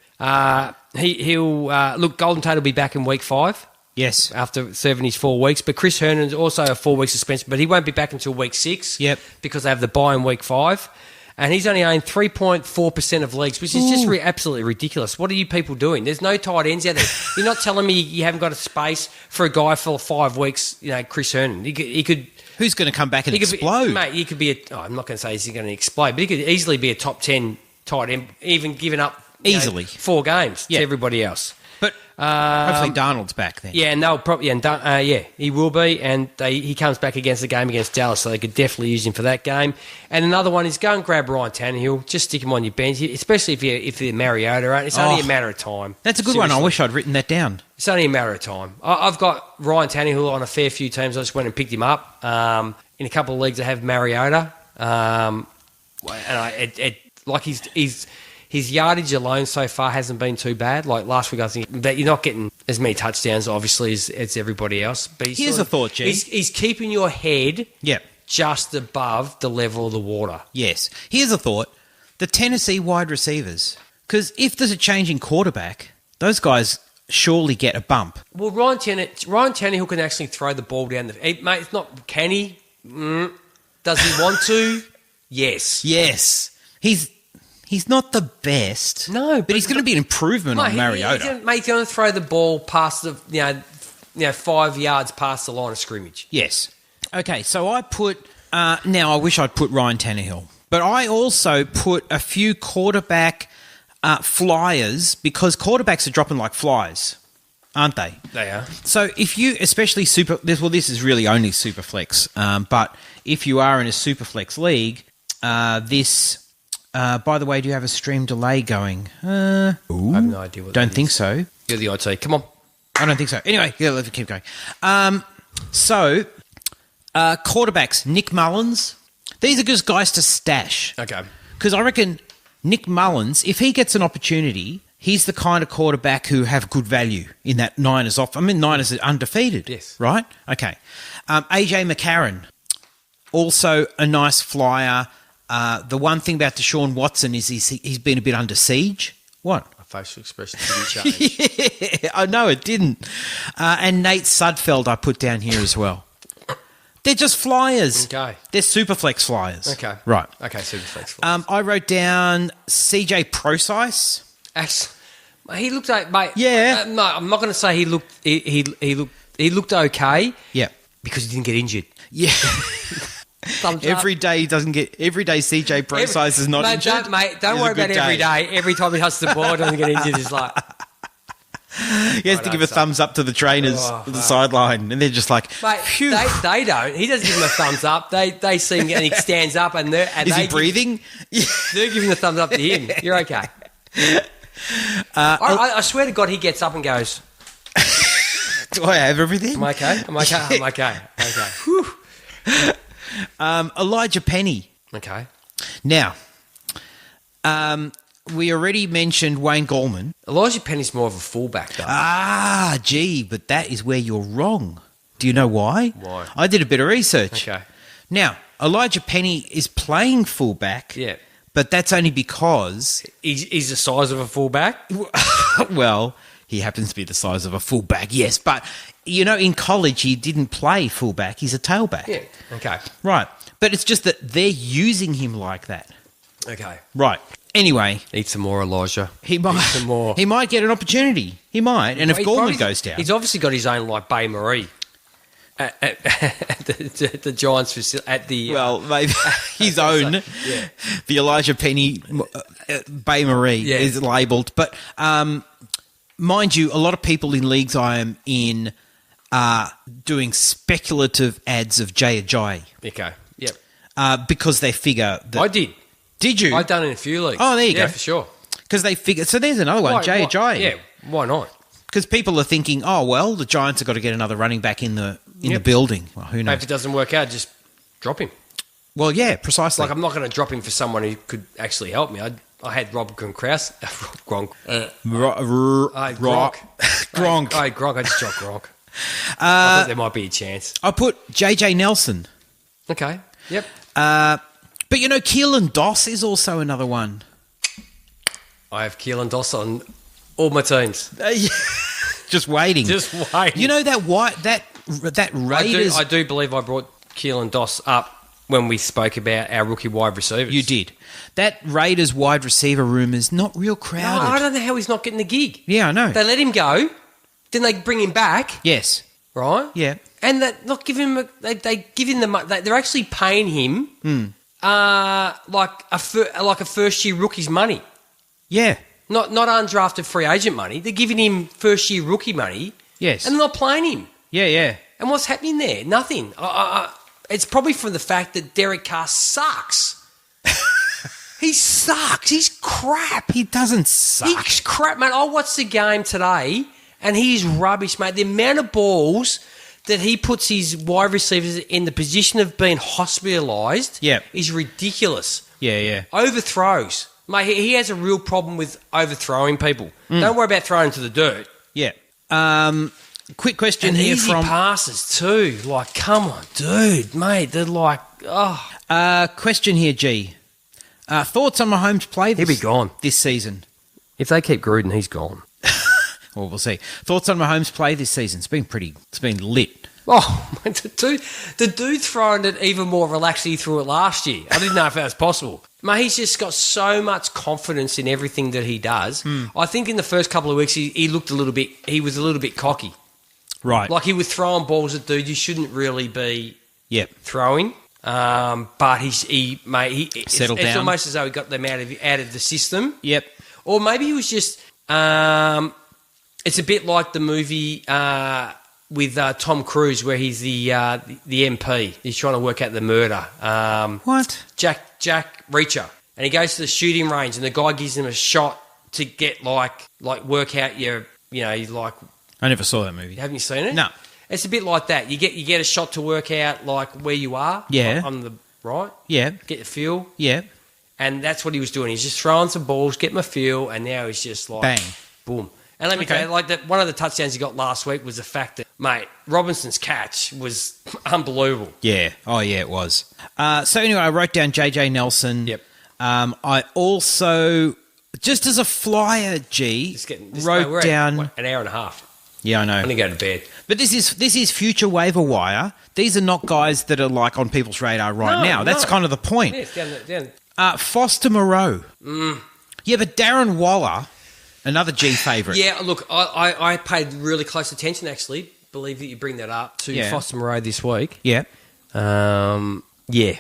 He'll look. Golden Tate will be back in week 5. Yes. After serving his 4 weeks. But Chris Herndon's also a 4-week suspension, but he won't be back until week 6. Yep. Because they have the bye in week 5. And he's only owned 3.4% of leagues, which is just absolutely ridiculous. What are you people doing? There's no tight ends out there. You're not telling me you haven't got a space for a guy for 5 weeks, Chris Herndon. He could Who's going to come back and explode? Mate, he could be I'm not going to say he's going to explode, but he could easily be a top 10 tight end, even giving up Easily 4 games Yeah. to everybody else. But hopefully Darnold's back then. Yeah, and they'll probably he will be, and he comes back against the game against Dallas, so they could definitely use him for that game. And another one is go and grab Ryan Tannehill, just stick him on your bench, especially if you're Mariota. Right? It's only a matter of time. That's a good one. I Seriously. wish I'd written that down. It's only a matter of time. I've got Ryan Tannehill on a fair few teams. I just went and picked him up. In a couple of leagues, I have Mariota, and his yardage alone so far hasn't been too bad. Like last week, I think that you're not getting as many touchdowns, obviously, as everybody else. But Here's a thought, G. He's keeping your head Yep. just above the level of the water. Yes. Here's a thought. The Tennessee wide receivers. Because if there's a change in quarterback, those guys surely get a bump. Well, Ryan Tannehill can actually throw the ball down mate, it's not, can he? Does he want to? Yes. Yes. He's not the best. No, but he's going to be an improvement on Mariota. He's going to throw the ball past the 5 yards past the line of scrimmage. Yes. Okay, so I put... now, I wish I'd put Ryan Tannehill. But I also put a few quarterback flyers because quarterbacks are dropping like flies, aren't they? They are. So if you, especially this is really only Superflex, but if you are in a Superflex league, by the way, do you have a stream delay going? I have no idea what Don't that think is. so. You're the IT. Come on. I don't think so. Anyway, yeah, let's keep going. Quarterbacks, Nick Mullins. These are just guys to stash. Okay. Because I reckon Nick Mullins, if he gets an opportunity, he's the kind of quarterback who have good value in that Niners off. I mean, Niners are undefeated. Yes. Right? Okay. AJ McCarron, also a nice flyer. The one thing about Deshaun Watson is he's been a bit under siege. What? My facial expression didn't change. Yeah, I know it didn't. And Nate Sudfeld I put down here as well. They're just flyers. Okay. They're Superflex flyers. Okay. Right. Okay, Superflex. I wrote down CJ Procise. Actually, he looked like, mate. Yeah. No, I'm not going to say he looked. He looked okay. Yeah. Because he didn't get injured. Yeah. Thumbs up. Every day CJ Procise is not injured. Don't is worry a good about every day. Every time he hustles the ball, doesn't get injured. It's like He has to give a thumbs up to the trainers at the sideline, and they're just like, mate, phew. they don't. He doesn't give him a thumbs up. They see him and he stands up and Is he breathing? They're giving a thumbs up to him. You're okay. I swear to God, he gets up and goes, Do I have everything? "I'm okay. I'm okay. I'm okay. Okay." Elijah Penny. Okay. Now, we already mentioned Wayne Gallman. Elijah Penny's more of a fullback, though. But that is where you're wrong. Do you know why? Why? I did a bit of research. Okay. Now, Elijah Penny is playing fullback. Yeah. But that's only because, He's the size of a fullback. well, he happens to be the size of a fullback, yes. But, in college, he didn't play fullback. He's a tailback. Yeah. Okay. Right. But it's just that they're using him like that. Okay. Right. Anyway, Need some more Elijah. he might some more. he might get an opportunity. He might. And if He Gallman probably- goes down. He's obviously got his own, like, Bay Marie at the Giants facility. At the Well, maybe his own, yeah. the Elijah Penny Bay Marie Yeah. is labelled. But mind you, a lot of people in leagues I am in are doing speculative ads of Jay Ajayi Okay. Yep. because they figure that... I did. Did you? I've done it in a few leagues. Oh, there you Yeah, go. for sure. Because they figure. So there's another one, Jay Ajayi. Yeah, why not? Because people are thinking, oh well, the Giants have got to get another running back in the building. Well, who knows? If it doesn't work out, just drop him. Well, yeah, precisely. Like, I'm not going to drop him for someone who could actually help me. I had Rob Gronkowski. Gronk. Gronk. Gronk. I just dropped Gronk. I thought there might be a chance. I put JJ Nelson. Okay. Yep. But Keelan Doss is also another one. I have Keelan Doss on all my teams. Just waiting. Just waiting. You know that Raiders. I do believe I brought Keelan Doss up when we spoke about our rookie wide receivers. You did. That Raiders wide receiver room is not real crowded. No, I don't know how he's not getting the gig. Yeah, I know. They let him go, then they bring him back. Yes. Right? Yeah. And that not give him. They give him the money. They're actually paying him like a first year rookie's money. Yeah. Not undrafted free agent money. They're giving him first year rookie money. Yes. And they're not playing him. Yeah, yeah. And what's happening there? Nothing. It's probably from the fact that Derek Carr sucks. He sucks. He's crap. He doesn't suck. He's crap, mate. I watched the game today, and he's rubbish, mate. The amount of balls that he puts his wide receivers in the position of being hospitalised is ridiculous. Yeah, yeah. Overthrows. Mate, he has a real problem with overthrowing people. Don't worry about throwing to the dirt. Yeah. Quick question And here easy from... passes too. Like, come on, dude, mate. They're like, question here, G. Thoughts on Mahomes' play He'll be gone this season? If they keep Gruden, he's gone. Well, we'll see. Thoughts on Mahomes' play this season? It's been lit. Oh, the dude throwing it even more relaxed than he threw it last year. I didn't know if that was possible. Mate, he's just got so much confidence in everything that he does. I think in the first couple of weeks he looked he was a little bit cocky. Right. Like he was throwing balls at dudes you shouldn't really be throwing. But he settled down. It's almost as though he got them out of the system. Yep. Or maybe he was just it's a bit like the movie with Tom Cruise where he's the MP. He's trying to work out the murder. What? Jack Reacher. And he goes to the shooting range and the guy gives him a shot to get like work out your, like... I never saw that movie. Haven't you seen it? No. It's a bit like that. You get a shot to work out like where you are. Yeah. On the right. Yeah. Get the feel. Yeah. And that's what he was doing. He's just throwing some balls, get my feel, and now he's just like... Bang. Boom. And let me tell you, one of the touchdowns he got last week was the fact that, mate, Robinson's catch was unbelievable. Yeah. Oh, yeah, it was. So anyway, I wrote down JJ Nelson. Yep. I also, just as a flyer, wrote down... an hour and a half. Yeah, I know. I'm going to go to bed. But this is future waiver wire. These are not guys that are like on people's radar now. That's kind of the point. Yeah, it's down. Foster Moreau. Yeah, but Darren Waller, another G favourite. Yeah, look, I paid really close attention, actually. Believe that you bring that up to Foster Moreau this week. Yeah. Yeah.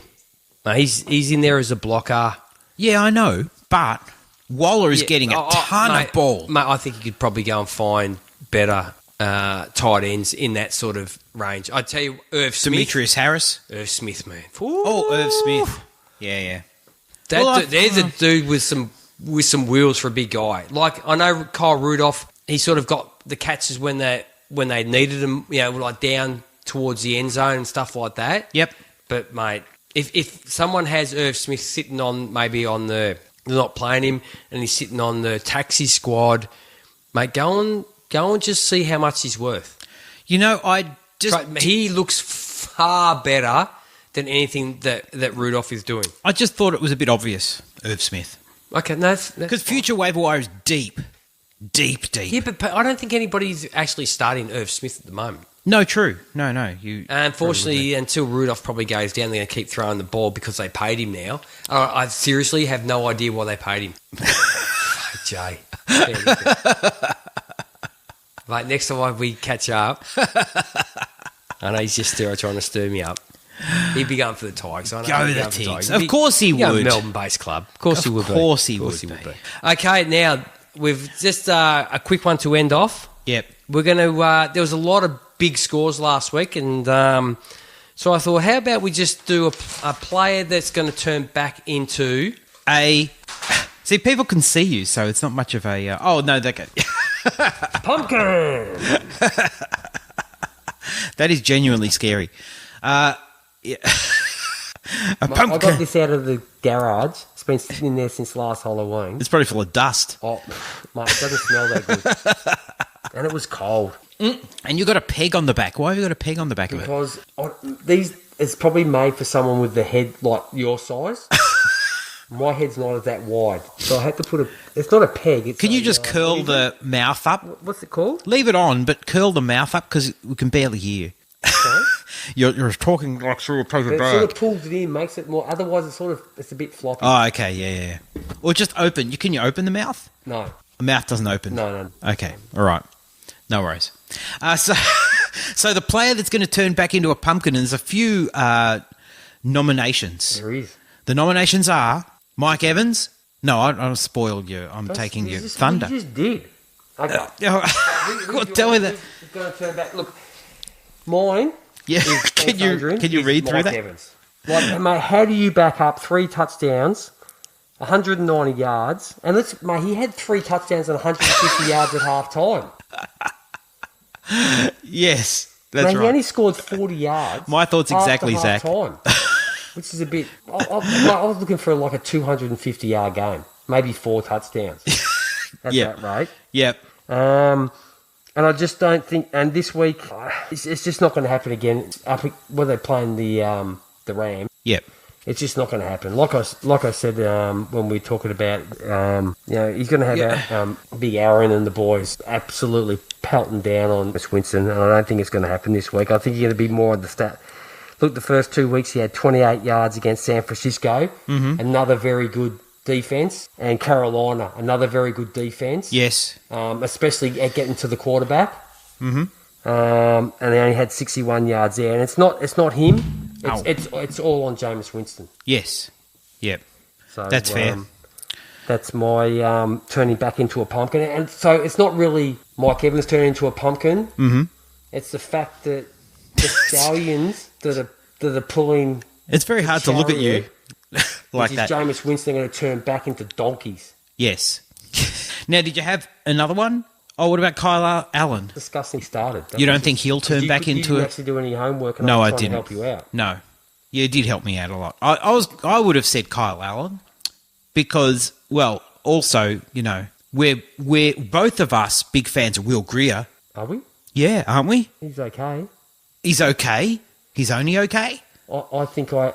No, he's in there as a blocker. Yeah, I know. But Waller is getting a ton of ball. Mate, I think you could probably go and find better tight ends in that sort of range. I'd tell you, Irv Smith. Demetrius Harris. Irv Smith, man. Ooh. Oh, Irv Smith. Yeah. There's a dude with some wheels for a big guy. Like, I know Kyle Rudolph, he sort of got the catches when they needed them, like down towards the end zone and stuff like that. Yep. But, mate, if someone has Irv Smith sitting on they're not playing him and he's sitting on the taxi squad, mate, go and just see how much he's worth. He looks far better than anything that Rudolph is doing. I just thought it was a bit obvious, Irv Smith. Okay, no, because future waiver wire is deep. Yeah, but I don't think anybody's actually starting Irv Smith at the moment. No, true. No. Unfortunately, until Rudolph probably goes down, they're going to keep throwing the ball because they paid him now. I seriously have no idea why they paid him. Jay. Like, next time we catch up, I know he's just trying to stir me up. He'd be going for the Tigers. I know Go the Tigers. Of course he would. Melbourne-based club. Of course he would be. Of course he would be. Okay, now, we've just a quick one to end off. Yep. We're going to... there was a lot of big scores last week, and so I thought, how about we just do a player that's going to turn back into... a See, people can see you, so it's not much of a... oh, no, they can... Pumpkin! That is genuinely scary. Yeah. A pumpkin. I got this out of the garage. It's been sitting in there since last Halloween. It's probably full of dust. Oh, mate, it doesn't smell that good. And it was cold. And you got a peg on the back. Why have you got a peg on the back of it? Because it's probably made for someone with the head like your size. My head's not that wide. So I had to put it's not a peg. Can you just curl the mouth up? What's it called? Leave it on, but curl the mouth up because we can barely hear you. Okay. You're talking like through a paper It bag. sort of pulls it in, makes it more... Otherwise, it's a bit floppy. Oh, okay, yeah. Or just open. Can you open the mouth? No. The mouth doesn't open. No. Okay, all right. No worries. So the player that's going to turn back into a pumpkin, and there's a few nominations. There is. The nominations are Mike Evans. No, I spoiled you. I'm taking your thunder. You just did. Okay. Well, tell me that. It's going to turn back. Look, mine... Yeah, can you read through that? Evans. Like, mate, how do you back up 3 touchdowns, 190 yards, and mate, he had 3 touchdowns and 150 yards at half time. Yes, that's Mate, right. He only scored 40 yards. My thoughts exactly, Zach. Time, which is a bit. I was looking for like a 250-yard game, maybe 4 touchdowns. At that rate. Yep. And I just don't think. And this week, it's just not going to happen again. Where they're playing the Rams. Yep. It's just not going to happen. Like I said when we were talking about, he's going to have Big Aaron and the boys absolutely pelting down on Miss Winston, and I don't think it's going to happen this week. I think he's going to be more of the stat. Look, the first 2 weeks he had 28 yards against San Francisco, another very good defense, and Carolina, another very good defense. Yes. Especially at getting to the quarterback. Mm-hmm. And they only had 61 yards there, and it's not him. It's all on Jameis Winston. Yes. Yep. So that's fair. That's my turning back into a pumpkin, and so it's not really Mike Evans turning into a pumpkin. Mm-hmm. It's the fact that the Stallions that are pulling. It's very hard to look at you like which that. Is Jameis Winston going to turn back into donkeys? Yes. Now, did you have another one? Oh, what about Kyle Allen? Disgusting started. You don't think he'll turn back into You didn't a... actually do any homework, and No, I I was trying didn't. to help you out. No. Yeah, it did help me out a lot. I would have said Kyle Allen because, well, also, we're both of us big fans of Will Greer. Are we? Yeah, aren't we? He's okay. He's okay. He's only okay. I think I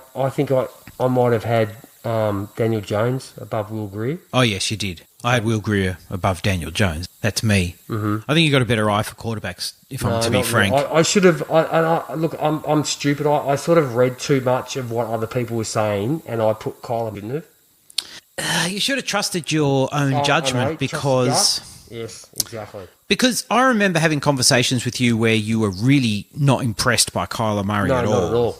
might have had Daniel Jones above Will Greer. Oh, yes, you did. I had Will Greer above Daniel Jones. That's me. Mm-hmm. I think you got a better eye for quarterbacks, if I'm to be frank. I should have. Look, I'm stupid. I sort of read too much of what other people were saying, and I put Kyler, didn't have. You should have trusted your own judgment because... Yes, exactly. Because I remember having conversations with you where you were really not impressed by Kyler Murray at all. No, not at all.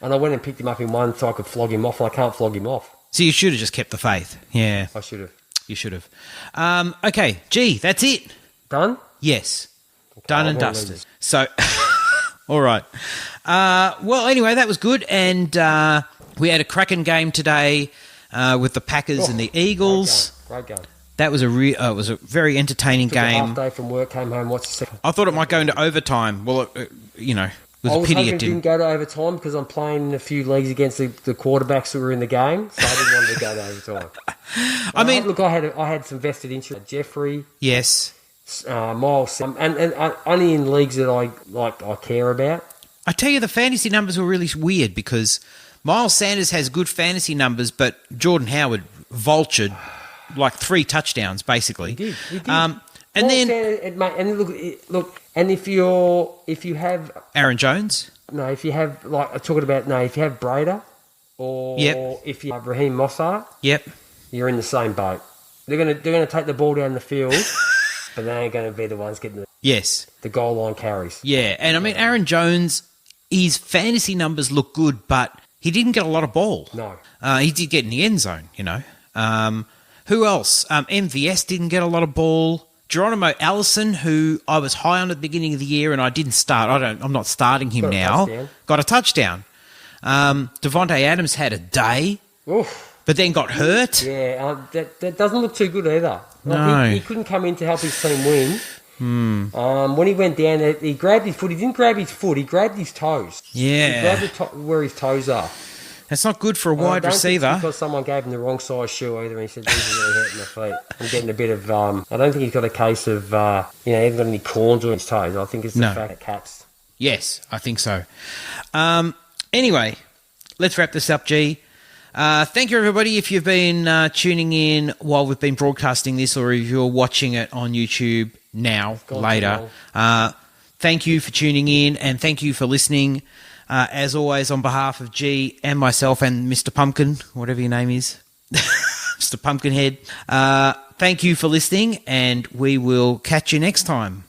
And I went and picked him up in one so I could flog him off, and I can't flog him off. So you should have just kept the faith. Yeah. I should have. You should have. Okay, that's it. Done? Yes. Okay, Done and dusted. So, all right. Well, anyway, that was good. And we had a cracking game today with the Packers and the Eagles. Great game. That was it was a very entertaining Took a game. half day from work, came home, watched the second. I thought it might go into overtime. Well, it was a pity it didn't go to overtime because I'm playing a few leagues against the quarterbacks who were in the game, so I didn't want it to go to overtime. I mean, look, I had some vested interest. Jeffrey, yes, Miles, and only in leagues that I care about. I tell you, the fantasy numbers were really weird because Miles Sanders has good fantasy numbers, but Jordan Howard vultured like 3 touchdowns basically. He did. And then look, and if you have Aaron Jones, if you have if you have Breda, or if you have Raheem Mossart, you're in the same boat. They're gonna take the ball down the field, but they ain't gonna be the ones getting the goal line carries. Yeah, and I mean Aaron Jones, his fantasy numbers look good, but he didn't get a lot of ball. No, he did get in the end zone. Who else? MVS didn't get a lot of ball. Geronimo Allison, who I was high on at the beginning of the year and I didn't start. I'm not starting him now. Got a touchdown. Devontae Adams had a day. Oof. but then got hurt. Yeah, that doesn't look too good either. No. He couldn't come in to help his team win. When he went down, he grabbed his foot. He didn't grab his foot. He grabbed his toes. Yeah. He grabbed where his toes are. That's not good for a wide I don't think receiver. it's because someone gave him the wrong size shoe either, and he said, these are really hurting my feet. I'm getting a bit of, I don't think he's got a case of, he hasn't got any corns on his toes. I think it's the fact that cats. Yes, I think so. Anyway, let's wrap this up, G. Thank you, everybody, if you've been tuning in while we've been broadcasting this, or if you're watching it on YouTube now, later. Thank you for tuning in, and thank you for listening. As always, on behalf of G and myself and Mr. Pumpkin, whatever your name is, Mr. Pumpkinhead, thank you for listening, and we will catch you next time.